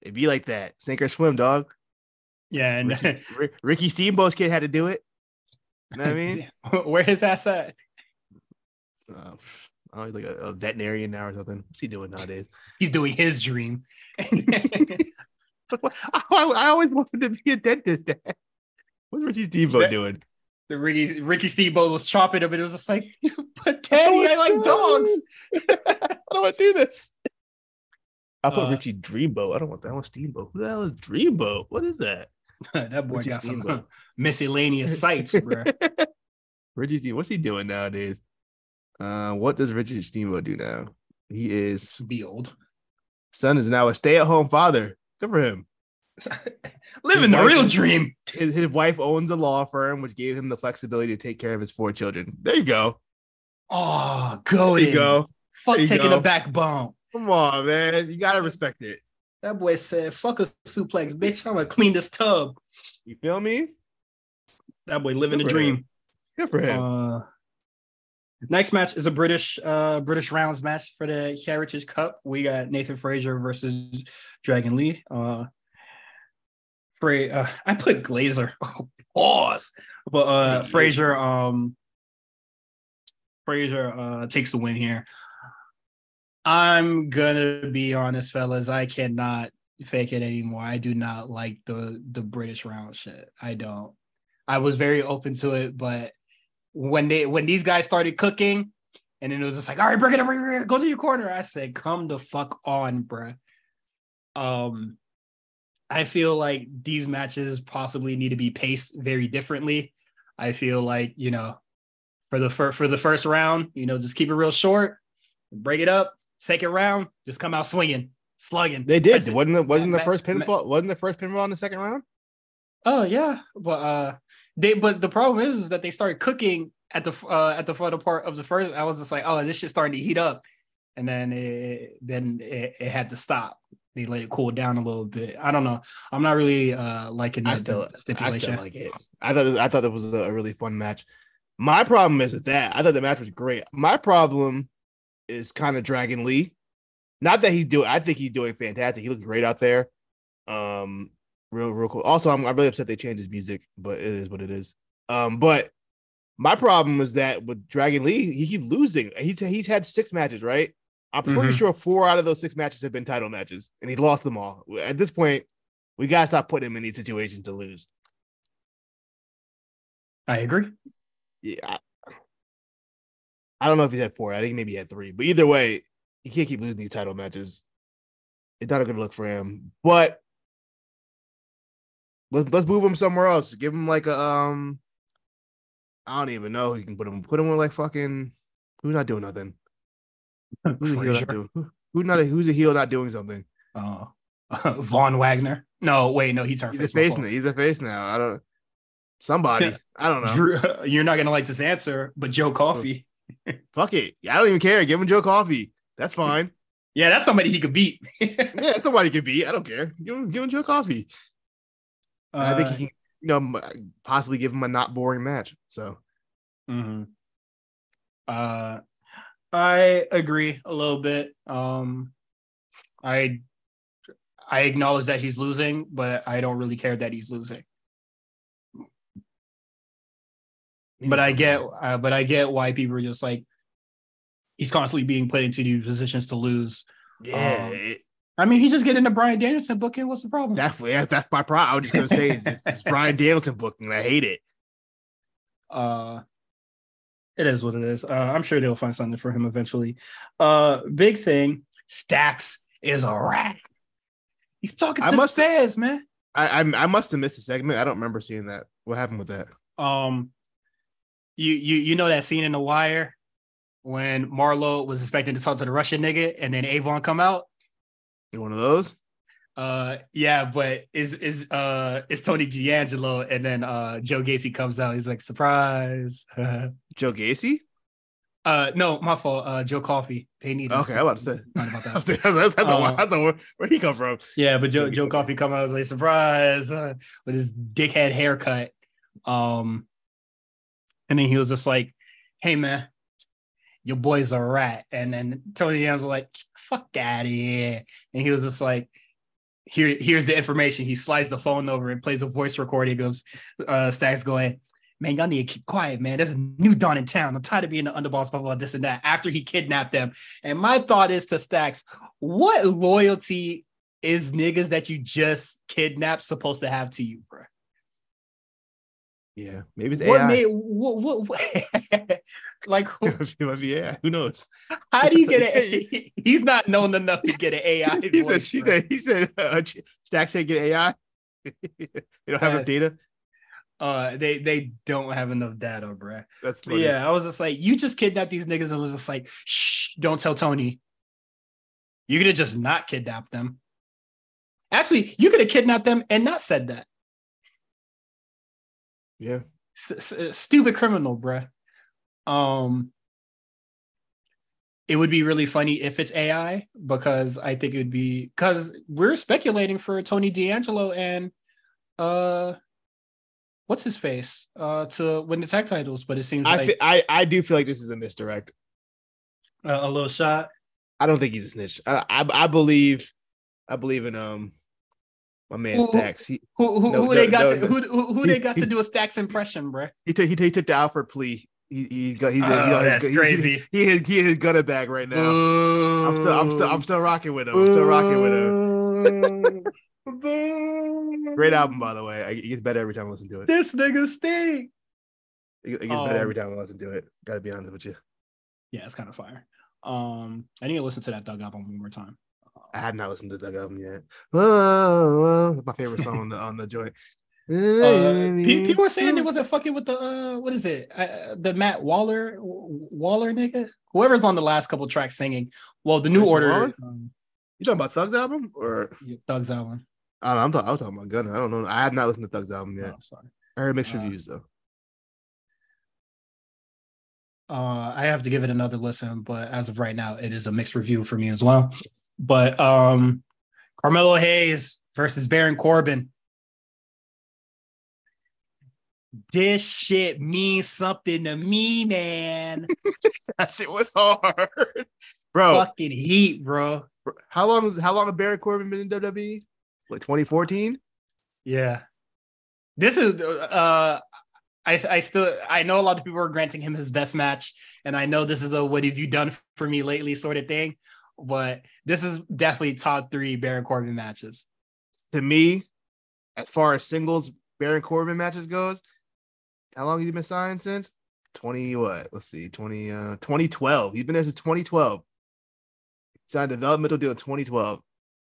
It'd be like that. Sink or swim, dog. Yeah, and Ricky Steamboat's kid had to do it. You know what I mean? Where his ass at? Like a veterinarian now or something. What's he doing nowadays? He's doing his dream. I always wanted to be a dentist, Dad. What's Ricky Steamboat doing? The Ricky Steamboat was chopping him, and it was just like, but Daddy, I like dogs. I don't want to do this. I'll put Richie Dreamboat. I don't want that one. Steamboat. Who the hell is Dreamboat? What is that? That boy Richie got Steamboat. some miscellaneous sights, bro. Richie Steamboat. What's he doing nowadays? What does Richard Steamboat do now? He is be old. Son is now a stay-at-home father. Good for him. Living the real dream. His wife owns a law firm, which gave him the flexibility to take care of his 4 children. There you go. Oh, go there you go. Fuck taking a backbone. Come on, man. You gotta respect it. That boy said, "Fuck a suplex, bitch. I'm gonna clean this tub." You feel me? That boy living the dream. Good for him. Next match is a British rounds match for the Heritage Cup. We got Nathan Frazier versus Dragon Lee. I put Glazer. Pause. But Frazier takes the win here. I'm gonna be honest, fellas. I cannot fake it anymore. I do not like the British round shit. I don't. I was very open to it, but when these guys started cooking, and then it was just like, all right, bring it up, go to your corner. I said, come the fuck on, bruh. I feel like these matches possibly need to be paced very differently. I feel like, you know, for the first round, you know, just keep it real short, break it up. Second round, just come out swinging, slugging. They did. Wasn't the first pinfall in the second round? Oh yeah, but the problem is that they started cooking at the front part of the first. I was just like, oh, this shit's starting to heat up, and then it had to stop. They let it cool down a little bit. I don't know. I'm not really liking that stipulation. I still like it. I thought it was a really fun match. My problem is with that. I thought the match was great. My problem is kind of Dragon Lee. Not that I think he's doing fantastic. He looks great out there. Real cool. Also, I'm really upset they changed his music, but it is what it is. But my problem is that with Dragon Lee, he keeps losing. He's had 6 matches, right? I'm pretty sure 4 out of those 6 matches have been title matches, and he lost them all. At this point, we gotta stop putting him in these situations to lose. I agree. Yeah. I don't know if he had 4. I think maybe he had 3. But either way, you can't keep losing these title matches. It's not a good look for him. But let's move him somewhere else. Give him like a I don't even know who you can put him. Put him with like fucking who's not doing nothing. Who's a heel not doing something? Von Wagner. No, wait, no, he turned face. He's a face now. I don't. Somebody. I don't know. You're not gonna like this answer, but Joe Coffey. Fuck it. I don't even care. Give him Joe Coffey. That's fine. Yeah, that's somebody he could beat. Yeah, somebody could beat. I don't care. Give him Joe Coffey. I think he can, possibly give him a not boring match. So. I agree a little bit. I acknowledge that he's losing, but I don't really care that he's losing. But I get why people are just like, he's constantly being put into these positions to lose. Yeah. I mean, he's just getting the Bryan Danielson booking. What's the problem? That's my problem. I was just gonna say it's Bryan Danielson booking. I hate it. It is what it is. I'm sure they'll find something for him eventually. Big thing, Stacks is a rat. He's talking to the fans, man. I must have missed a segment. I don't remember seeing that. What happened with that? You know that scene in The Wire when Marlo was expecting to talk to the Russian nigga and then Avon come out? You one of those? Yeah, but is Tony D'Angelo, and then Joe Gacy comes out. He's like, surprise. Joe Gacy? No, my fault. Joe Coffey. They need. Okay, I'm about to say. About that. Where he come from? Yeah, but Joe Coffey come out, was like, surprise, with his dickhead haircut. And then he was just like, hey man, your boy's a rat. And then Tony D'Angelo was like, fuck out of here. And he was just like, here's the information. He slides the phone over and plays a voice recording. He goes, Stacks going, man, y'all need to keep quiet, man. There's a new Dawn in town. I'm tired of being the underboss, blah, blah, this and that, after he kidnapped them. And my thought is to Stacks, what loyalty is niggas that you just kidnapped supposed to have to you, bro? Yeah, maybe it's AI. What like, yeah, who knows? How do you get it? He's not known enough to get an AI. He said, Stacks said get AI. They don't have enough data. They don't have enough data, bro. That's funny. Yeah, I was just like, you just kidnapped these niggas and was just like, shh, don't tell Tony. You could have just not kidnapped them. Actually, you could have kidnapped them and not said that. Yeah. Stupid criminal, bro. It would be really funny if it's AI, because I think it would be, because we're speculating for Tony D'Angelo and what's his face to win the tag titles, but it seems I do feel like this is a misdirect. A little shot. I don't think he's a snitch. I believe in my man Stacks. Who they got to do a Stacks impression, bro? He took the Alfred plea. That's crazy. He had his gunner bag right now. I'm still rocking with him. Great album, by the way. It gets better every time I listen to it. This nigga stink. It gets better every time I listen to it. Gotta be honest with you. Yeah, it's kind of fire. I need to listen to that Doug album one more time. I have not listened to the Doug album yet. My favorite song on the joint. People were saying it wasn't fucking with the what is it? The Matt Waller nigga, whoever's on the last couple tracks singing. Well, the New Order. You talking about Thug's album or Thug's album? I don't know. I was talking about Gunna. I don't know. I have not listened to Thug's album yet. Oh, sorry. I heard mixed reviews though. I have to give it another listen, but as of right now, it is a mixed review for me as well. But Carmelo Hayes versus Baron Corbin. This shit means something to me, man. That shit was hard, bro. Fucking heat, bro. How long have Baron Corbin been in WWE? Like 2014? Yeah. This is I know a lot of people are granting him his best match, and I know this is a what have you done for me lately sort of thing, but this is definitely top 3 Baron Corbin matches. To me, as far as singles Baron Corbin matches goes, how long has he been signed since? 2012. He's been there since 2012. Signed a developmental deal in 2012.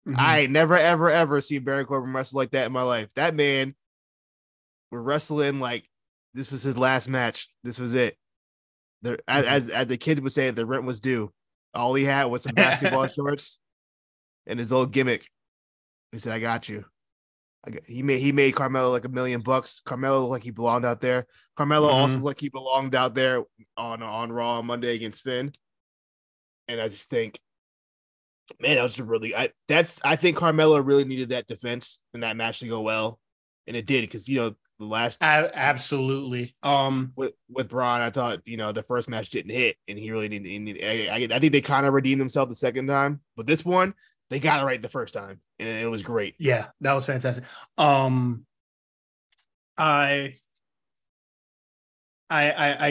Mm-hmm. I ain't never, ever, ever seen Baron Corbin wrestle like that in my life. That man was wrestling like this was his last match. This was it. As the kid would say, the rent was due. All he had was some basketball shorts and his old gimmick. He said, I got you. He made Carmelo like $1 million. Carmelo looked like he belonged out there. Carmelo also looked like he belonged out there on Raw on Monday against Finn. And I just think, man, that was really I think Carmelo really needed that defense and that match to go well, and it did because the last absolutely with Braun, I thought the first match didn't hit, and he really needed. I think they kind of redeemed themselves the second time, but this one they got it right the first time, and it was great. Yeah, that was fantastic. I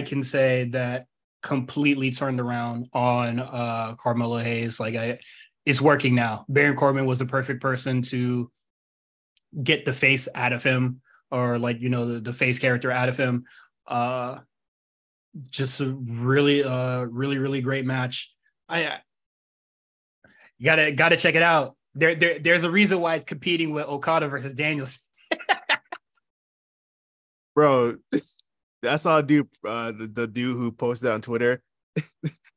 can say that completely turned around on Carmelo Hayes. Like it's working now. Baron Corbin was the perfect person to get the face out of him, or like the face character out of him. Just a really really great match. You gotta check it out. There's a reason why it's competing with Okada versus Danielson. Bro, I saw a dude, the dude who posted on Twitter.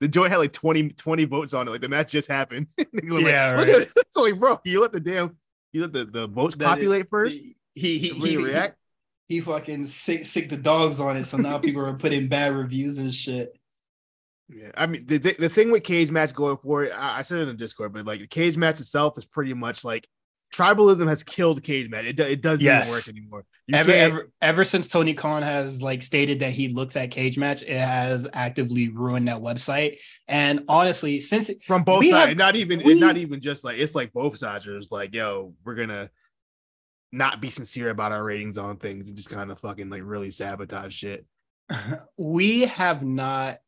The joint had like 20 votes on it. Like the match just happened. Yeah, like, right. So like, bro, you let the damn You let the votes populate first. He react. He fucking sick the dogs on it. So now people are putting bad reviews and shit. Yeah, I mean the thing with cage match going forward, I said it in the Discord, but like the cage match itself is pretty much like tribalism has killed cage match. It doesn't even work anymore. Ever since Tony Khan has like stated that he looks at cage match, it has actively ruined that website. And honestly, since from both sides, it's not even just like it's like both sides are just like, yo, we're gonna not be sincere about our ratings on things and just kind of fucking like really sabotage shit. We have not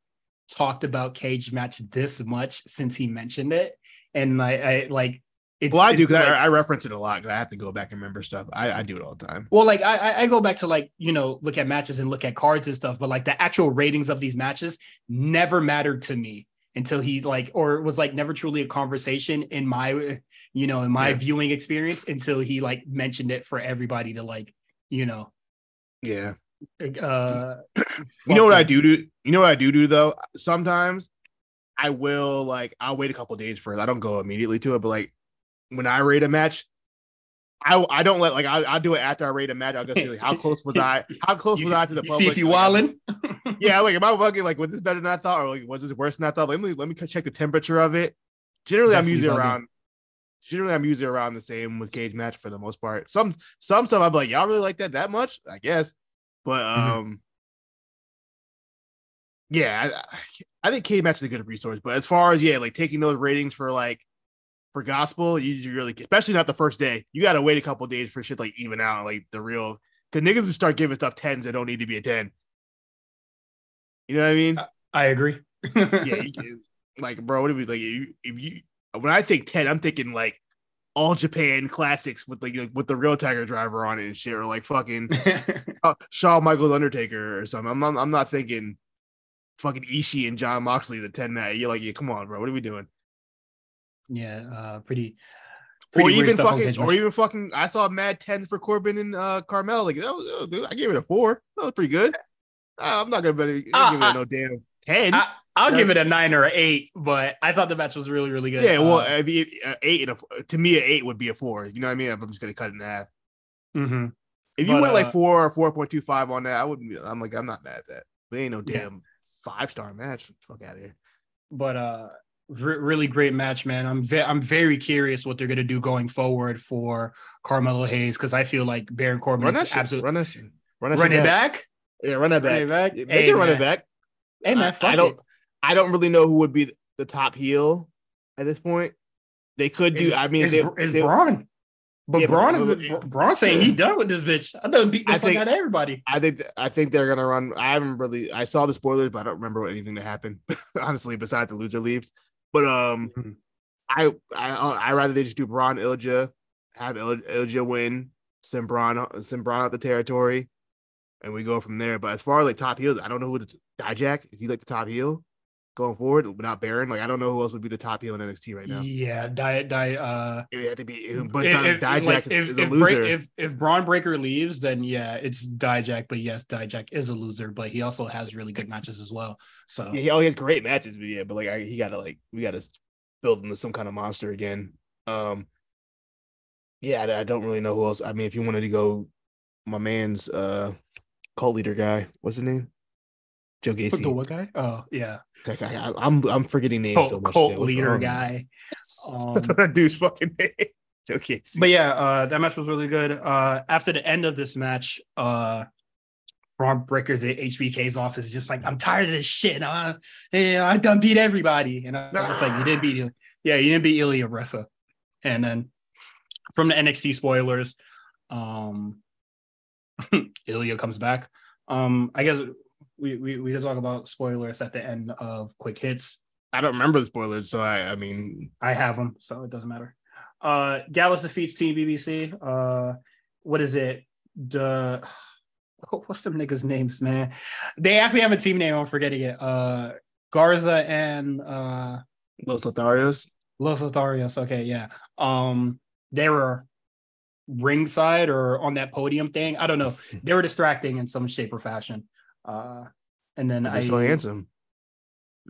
talked about cage match this much since he mentioned it, and I like it's. Well, I do because like, I reference it a lot because I have to go back and remember stuff. I do it all the time. Well, like I go back to like look at matches and look at cards and stuff, but like the actual ratings of these matches never mattered to me until he like or was like never truly a conversation in my viewing experience until he like mentioned it for everybody to like yeah. You know what I do though? Sometimes I'll wait a couple days first. I don't go immediately to it, but like when I rate a match, I don't let like I'll do it after I rate a match. I'll go see like how close was I to the public? See if you wildin'. Yeah, like am I fucking like was this better than I thought, or like was this worse than I thought? Like, let me check the temperature of it. Generally, I'm usually around the same with cage match for the most part. Some stuff I'm like, y'all really like that much? I guess. But yeah, I think cage match is a good resource. But as far as like taking those ratings for gospel, you really, especially not the first day. You got to wait a couple days for shit like even out, like the real. Because niggas will start giving stuff 10s that don't need to be a 10. You know what I mean? I agree. Yeah, like bro, what do we like? If you when I think 10, I'm thinking like all Japan classics with like with the real Tiger Driver on it and shit, or like fucking Shawn Michaels Undertaker or something. I'm not thinking fucking Ishii and John Moxley the 10 night. You're like, yeah, come on, bro, what are we doing? Yeah, pretty or even fucking. I saw Mad 10 for Corbin and Carmel. Like I gave it a 4. That was pretty good. I'm not gonna give it no damn 10. I'll give it a 9 or an 8, but I thought the match was really, really good. Yeah, well, I mean, 8 to me, an 8 would be a 4. You know what I mean? I'm just gonna cut it in half. Mm-hmm. If you went like 4 or 4.25 on that, I wouldn't. I'm not mad at that. But ain't no damn 5-star match. Fuck out of here. But really great match, man. I'm very curious what they're gonna do going forward for Carmelo Hayes because I feel like Baron Corbin is absolutely run it back. Yeah, run it back. Make it run it back. Hey man, I don't really know who would be the top heel at this point. They could do. It's Braun, but Braun saying he done with this bitch. I done beat the fuck out of everybody. I think they're gonna run. I saw the spoilers, but I don't remember anything that happened. Honestly, besides the loser leaves. But I rather they just do Braun Ilja, have Ilja win, send Braun out the territory. And we go from there. But as far as like top heels, I don't know who Dijak, is he like the top heel going forward without Baron? Like I don't know who else would be the top heel in NXT right now. Yeah, it had to be, but Dijak is a loser. If Braun Breaker leaves, then yeah, it's Dijak. But yes, Dijak is a loser, but he also has really good matches as well. So yeah, he has great matches, but like we gotta build him to some kind of monster again. I don't really know who else. I mean, if you wanted to go, my man's cult leader guy, what's his name? Joe Gacy. The what guy? Oh yeah. I'm forgetting names so much. Cult leader guy. That dude's fucking name. Joe Gacy. But yeah, that match was really good. After the end of this match, Braun Breaker's at HBK's office just like, I'm tired of this shit. I done beat everybody. And I was just like, you didn't beat Ilya Bressa. And then from the NXT spoilers, Ilya comes back. I guess we can talk about spoilers at the end of quick hits. I don't remember the spoilers, so I mean I have them, so it doesn't matter. Gallus defeats Team BBC. What is it? What's them niggas' names, man? They actually have a team name. I'm forgetting it. Garza and Los Lotharios. Okay, yeah. They were ringside or on that podium thing. I don't know. They were distracting in some shape or fashion. And then they're so handsome.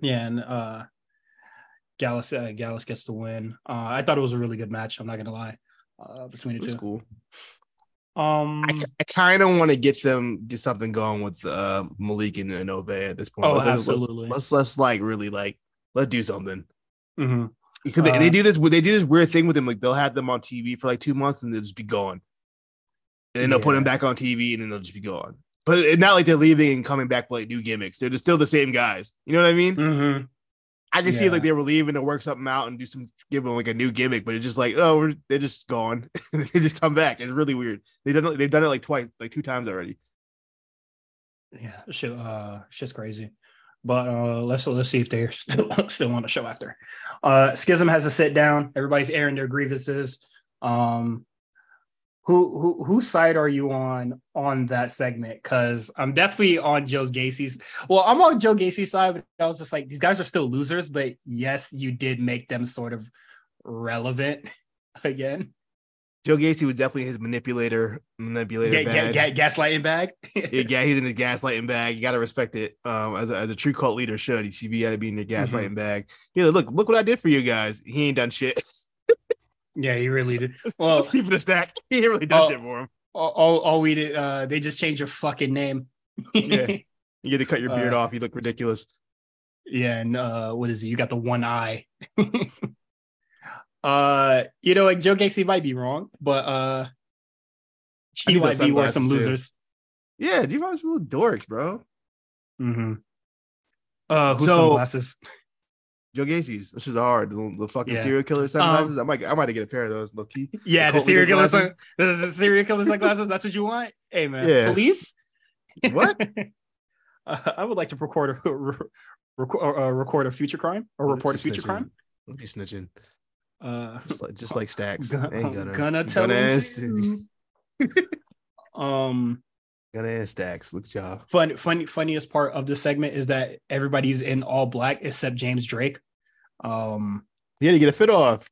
Yeah, and Gallus gets the win. I thought it was a really good match. I'm not gonna lie. between the two. Cool. I kind of want to get something going with Malik and Ove at this point. Absolutely. Let's like really like let's do something. Mm-hmm. Because they do this weird thing with them. Like they'll have them on TV for like 2 months and they'll just be gone. And then they'll put them back on TV and then they'll just be gone. But it's not like they're leaving and coming back for like new gimmicks. They're just still the same guys. You know what I mean? Mm-hmm. I can see like they were leaving to work something out and give them like a new gimmick, but it's just like, oh, they're just gone. They just come back. It's really weird. They've done it like twice, like 2 times already. Yeah, shit's crazy. But let's see if they're still on the show after. Schism has a sit down. Everybody's airing their grievances. Whose side are you on that segment? Because I'm definitely on Joe Gacy's. Well, I'm on Joe Gacy's side, but I was just like, these guys are still losers. But yes, you did make them sort of relevant again. Joe Gacy was definitely his manipulator bag. Gaslighting bag. Yeah, he's in his gaslighting bag. You got to respect it. As a true cult leader should. He should be got to be in your gaslighting bag. Yeah, look what I did for you guys. He ain't done shit. Yeah, he really did. Well, keeping a stack. He ain't really done shit for him. All we did, they just changed your fucking name. Yeah, you get to cut your beard off. You look ridiculous. Yeah, and what is it? You got the one eye. Like Joe Gacy might be wrong, but he might be worth some losers. Too. Yeah, you guys little dorks, bro. Mm-hmm. Who's sunglasses? Joe Gacy's. This is hard. The fucking serial killer sunglasses. I might get a pair of those. Low key. Yeah, the serial killer sunglasses. That's what you want. Hey man, police. What? I would like to record a future crime or report a future crime. Don't be snitching. Just like Stacks. Gonna tell him. Gonna ask Stacks. Look, job. Funniest part of this segment is that everybody's in all black except James Drake. He had to get a fit off.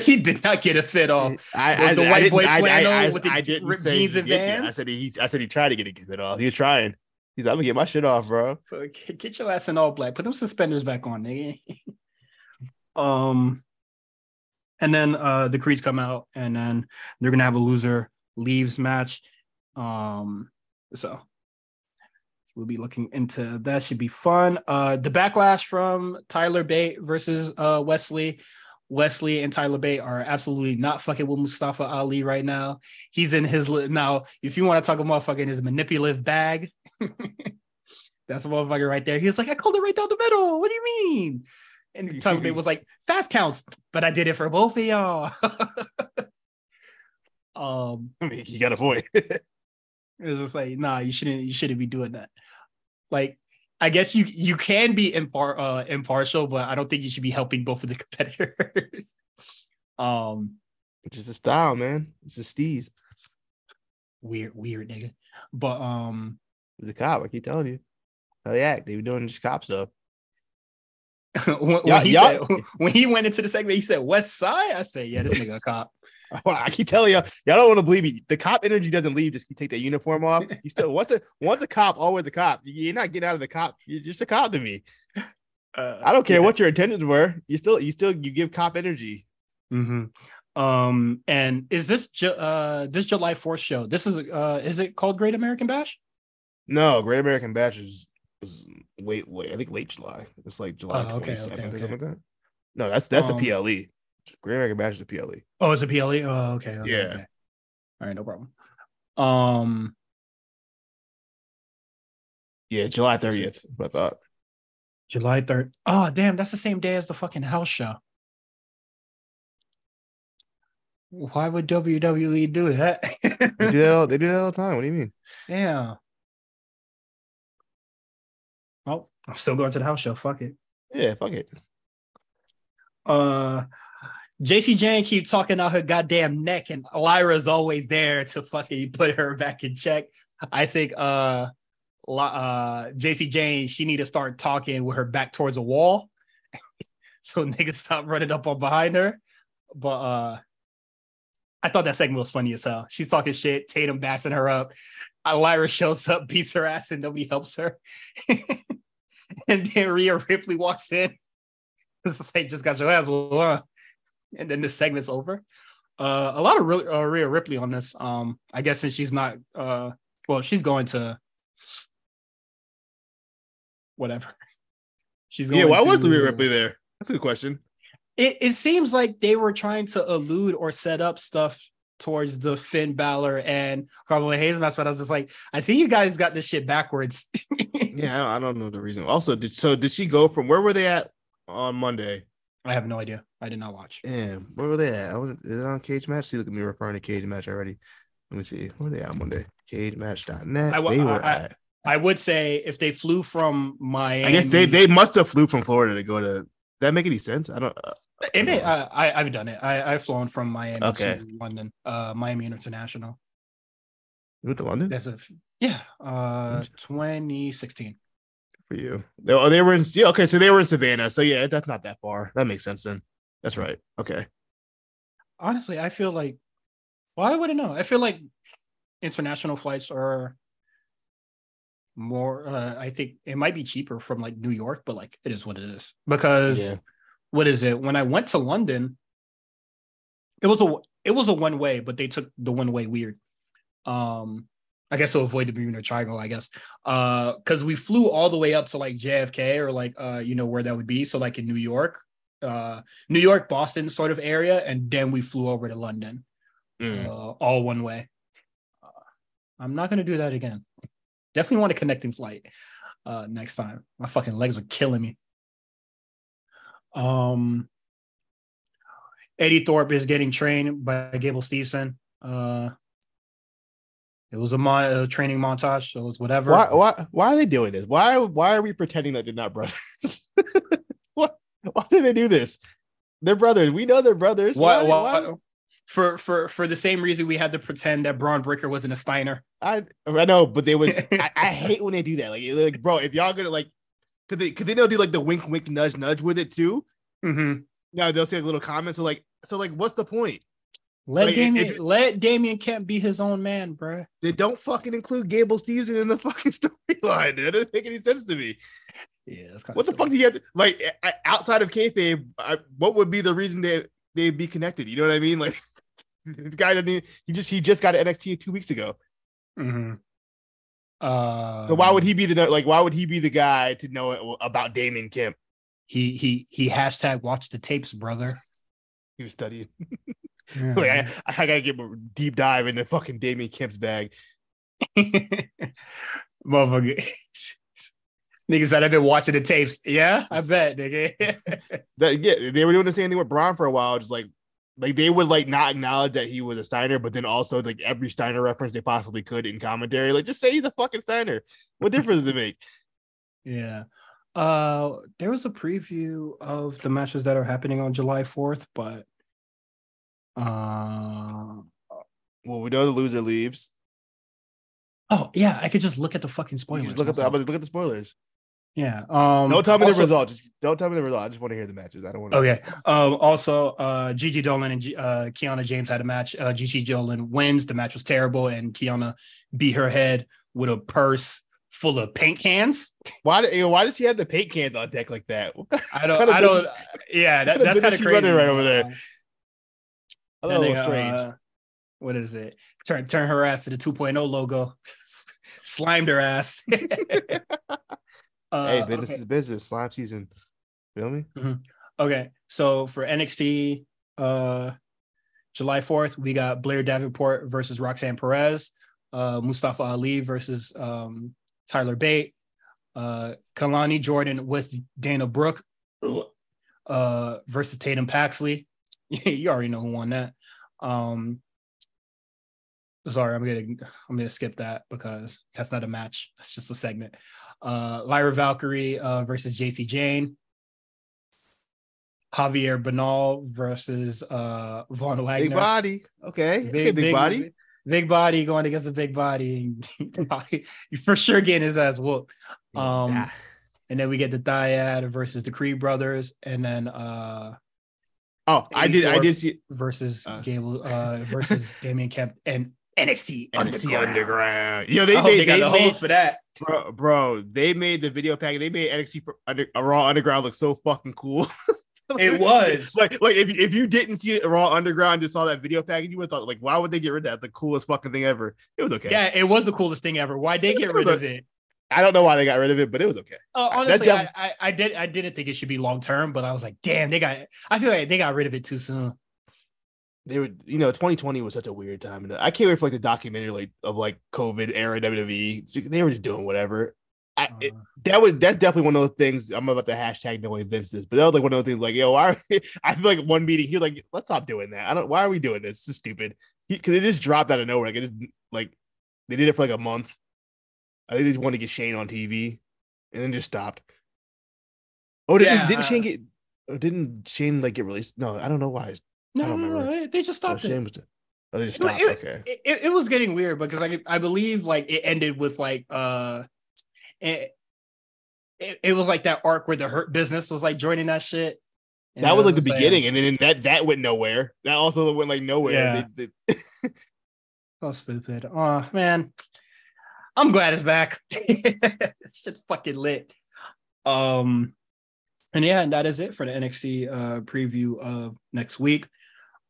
He did not get a fit off. The white boy flannel with the ripped jeans and Vans. I said he tried to get a fit off. He was trying. He's like, I'm gonna get my shit off, bro. Get your ass in all black. Put them suspenders back on, nigga. And then the Creeds come out, and then they're gonna have a loser leaves match. So we'll be looking into that. Should be fun. The backlash from Tyler Bate versus Wesley. Wesley and Tyler Bate are absolutely not fucking with Mustafa Ali right now. He's in his now. If you want to talk about fucking his manipulative bag, that's a motherfucker right there. He was like, I called it right down the middle. What do you mean? And Tyler Bate was like, fast counts, but I did it for both of y'all. I mean, you got a point. It was just like, nah, you shouldn't be doing that. Like, I guess you can be impartial, but I don't think you should be helping both of the competitors. It's just a style, man. It's just steez. Weird nigga. But he's a cop. I keep telling you. How they act. They were doing just cop stuff. when he went into the segment, he said West Side. I said, yeah, this nigga a cop. I keep telling y'all don't want to believe me. The cop energy doesn't leave. Just you take that uniform off. You still once a cop, always a cop. You're not getting out of the cop. You're just a cop to me. I don't care what your intentions were. You give cop energy. Mm-hmm. And is this this July 4th show? This is it called Great American Bash? No, Great American Bash was late. I think late July. It's like July 27th. Okay. Like that. No, that's a PLE. Great American Bash is a PLE. Oh, it's a PLE? Oh, okay. Yeah. Okay. All right, no problem. Yeah, July 30th. I thought. July 3rd. Oh, damn, that's the same day as the fucking house show. Why would WWE do that? They do that all the time. What do you mean? Yeah. Oh, I'm still going to the house show. Fuck it. Yeah, fuck it. JC Jane keep talking out her goddamn neck, and Lyra's always there to fucking put her back in check. I think JC Jane, she need to start talking with her back towards a wall, so niggas stop running up on behind her. But I thought that segment was funny as hell. She's talking shit, Tatum bassing her up. Lyra shows up, beats her ass, and nobody helps her. And then Rhea Ripley walks in. It's like, just got your ass won. And then the segment's over. A lot of Rhea Ripley on this. I guess since she's not she's going to whatever. She's going why to, was Rhea Ripley there? That's a good question. It seems like they were trying to allude or set up stuff towards the Finn Balor and Carmelo Hayes match, but I was just like, I think you guys got this shit backwards. Yeah, I don't know the reason. Also, did she go from where were they at on Monday? I have no idea. I did not watch. Damn, where were they at? Is it on Cage Match? See, look at me referring to Cage Match already. Let me see. Where were they at on Monday? CageMatch.net. I would say if they flew from Miami, I guess they must have flew from Florida to go to. Does that make any sense? I don't. I've done it. I've flown from Miami to London, Miami International. You went to London? 2016. For you. They were in okay, so they were in Savannah. So yeah, that's not that far. That makes sense then. That's right. Okay. Honestly, I feel like I wouldn't know. I feel like international flights are more I think it might be cheaper from like New York, but like it is what it is. Because what is it? When I went to London, it was a one way, but they took the one way weird. I guess to avoid the Bermuda Triangle, I guess. Because we flew all the way up to like JFK or like where that would be. So like in New York, Boston sort of area, and then we flew over to London. All one way. I'm not gonna do that again. Definitely want a connecting flight next time. My fucking legs are killing me. Eddie Thorpe is getting trained by Gable Steveson. It was a training montage, so it's whatever. Why are they doing this? Why are we pretending that they're not brothers? Why do they do this? They're brothers. We know they're brothers. Why? For the same reason we had to pretend that Braun Breaker wasn't a Steiner. I know, but they would. I hate when they do that. Like, bro, if y'all gonna like, could they do like the wink, wink, nudge, nudge with it too? Mm-hmm. No, they'll say little comments. So what's the point? Let Damian Kemp be his own man, bro. They don't fucking include Gable Steveson in the fucking storyline. That doesn't make any sense to me. Yeah, that's kind of what the fuck do you have to like outside of kayfabe? What would be the reason they'd be connected? You know what I mean? Like, the guy doesn't even, he just got to NXT 2 weeks ago. Mm-hmm. So why would he be the guy to know about Damian Kemp? He hashtag watch the tapes, brother. He was studying. Yeah. Like, I gotta get a deep dive into fucking Damian Kemp's bag. Motherfucker. Niggas said I've been watching the tapes. Yeah, I bet, nigga. They were doing the same thing with Braun for a while. Just like they would like not acknowledge that he was a Steiner, but then also like every Steiner reference they possibly could in commentary. Like, just say he's a fucking Steiner. What difference does it make? Yeah. There was a preview of the matches that are happening on July 4th, but well, we know the loser leaves. Oh yeah, I could just look at the fucking spoilers. You just look at the spoilers. Yeah. Don't tell me the result. Just don't tell me the result. I just want to hear the matches. I don't want to. Okay. Also, Gigi Dolan and Kiana James had a match. Gigi Dolan wins. The match was terrible, and Kiana beat her head with a purse full of paint cans. Why did she have the paint cans on deck like that? I don't. Yeah, that's kind of crazy. Running right over there. A little strange. What is it? Turn her ass to the 2.0 logo. Slimed her ass. Hey, business is business. Slime season. Feel me? Mm-hmm. Okay, so for NXT, July 4th, we got Blair Davenport versus Roxanne Perez, Mustafa Ali versus Tyler Bate, Kalani Jordan with Dana Brooke versus Tatum Paxley. You already know who won that. Sorry, I'm gonna skip that because that's not a match. That's just a segment. Lyra Valkyrie versus JC Jane. Javier Bernal versus Von Wagner. Big body. Okay. Big body. Big body going against a big body. You for sure getting his ass whooped. And then we get the Dyad versus the Creed brothers, and then I did see versus Gable versus Damian Kemp and NXT Underground. You know, they got the holes for that. Bro, they made the video package. They made NXT Raw Underground look so fucking cool. It was like if you didn't see it Raw Underground, just saw that video package, you would have thought like, why would they get rid of that? The coolest fucking thing ever. It was okay. Yeah, it was the coolest thing ever. Why'd they get rid of it? I don't know why they got rid of it, but it was okay. Honestly, I didn't think it should be long term, but I was like, damn, I feel like they got rid of it too soon. They were, 2020 was such a weird time, and I can't wait for like the documentary of COVID era WWE. They were just doing whatever. That's definitely one of those things. I'm about to hashtag no events this, but that was like one of those things. Like, yo, I feel like one meeting he was like, let's stop doing that. Why are we doing this? It's just stupid. Because it just dropped out of nowhere. Like they did it for like a month. I think they just wanted to get Shane on TV, and then just stopped. Oh, didn't Shane like get released? No, I don't know why. No, they just stopped it. They just stopped. Okay. It was getting weird because I believe like it ended with like it was like that arc where the Hurt Business was like joining that shit. That was like the beginning, and then that went nowhere. That also went like nowhere. Yeah. So stupid. Oh man, I'm glad it's back. Shit's fucking lit. And that is it for the NXT preview of next week.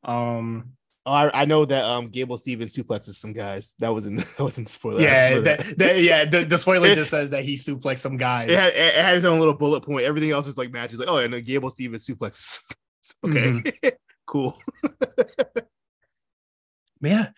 I know that Gable Stevens suplexes some guys. That was in spoiler. Yeah, the spoiler just says that he suplexed some guys. It had its own little bullet point. Everything else was like matches. Like, oh, and Gable Stevens suplexes. Okay, cool. Yeah,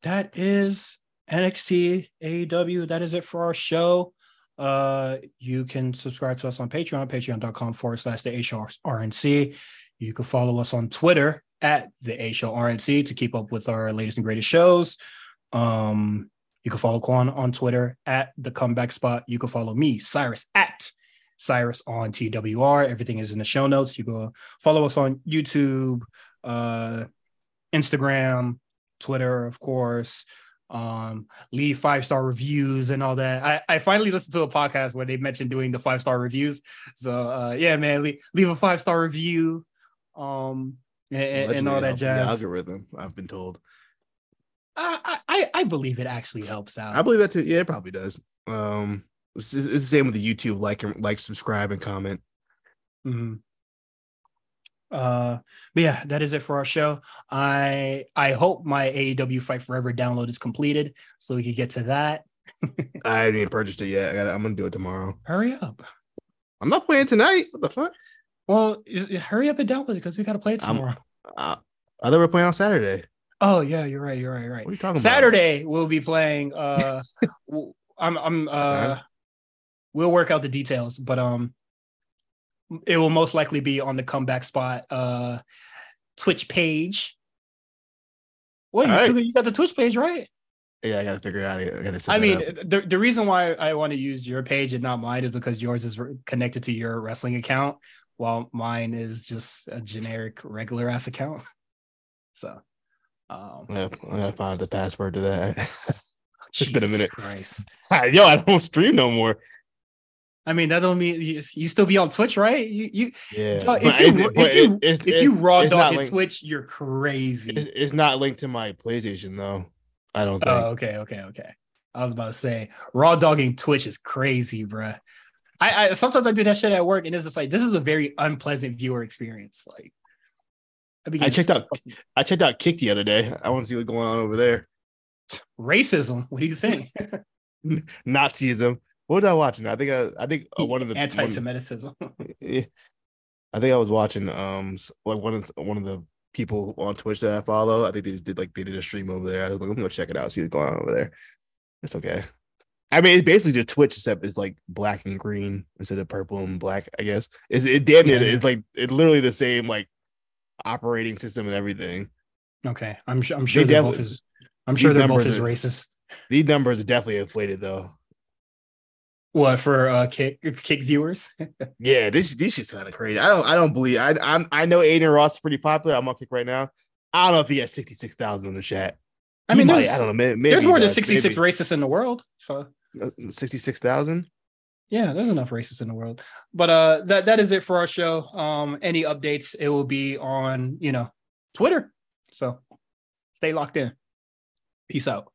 that is NXT AEW. That is it for our show. You can subscribe to us on patreon.com/the AShowRNC. You can follow us on Twitter at the AShowRNC to keep up with our latest and greatest shows. You can follow Quan on Twitter at the Comeback Spot. You can follow me, Cyrus, at Cyrus on TWR. Everything is in the show notes. You can follow us on YouTube, Instagram, Twitter, of course. Leave 5-star reviews and all that. I finally listened to a podcast where they mentioned doing the 5-star reviews. So yeah, man, leave a 5-star review. And all that jazz. The algorithm, I've been told. I believe it actually helps out. I believe that too. Yeah, it probably does. It's the same with the YouTube. Like, subscribe, and comment. Mm-hmm. But yeah, that is it for our show. I hope my AEW Fight Forever download is completed so we can get to that. I haven't even purchased it yet. I'm gonna do it tomorrow. Hurry up. I'm not playing tonight. What the fuck? Well, hurry up and download it because we gotta play it tomorrow. I thought we were playing on Saturday. Oh yeah, you're right. What are you talking Saturday, about? We'll be playing. We'll work out the details, but it will most likely be on the Comeback Spot Twitch page. Well, you got the Twitch page, right? Yeah, I gotta figure it out. The reason why I want to use your page and not mine is because yours is connected to your wrestling account, while mine is just a generic regular ass account. So I gotta find the password to that. It's been a minute. Christ. Yo, I don't stream no more. I mean, that don't mean you still be on Twitch, right? Yeah. If you raw dog in Twitch, you're crazy. It's not linked to my PlayStation though. I don't think. Oh, okay. I was about to say raw dogging Twitch is crazy, bruh. I sometimes I do that shit at work, and it's just like this is a very unpleasant viewer experience. Like, I checked out Kick the other day. I want to see what's going on over there. Racism. What do you think? Nazism. What was I watching? I think one of the anti-Semitism. Yeah, I think I was watching like one of the people on Twitch that I follow. I think they did a stream over there. I was like, I'm gonna check it out, see what's going on over there. It's okay. I mean, it's basically just Twitch, except it's like black and green instead of purple and black. I guess it's literally the same like operating system and everything. Okay, I'm sure they're both as racist. These numbers are definitely inflated though. What for kick viewers? Yeah, this shit's kind of crazy. I don't believe I know Aiden Ross is pretty popular. I'm on Kick right now. I don't know if he has 66,000 in the chat. I mean, I don't know. Maybe there's more than 66 racists in the world. So 66,000. Yeah, there's enough racists in the world. But that is it for our show. Any updates, it will be on Twitter. So stay locked in. Peace out.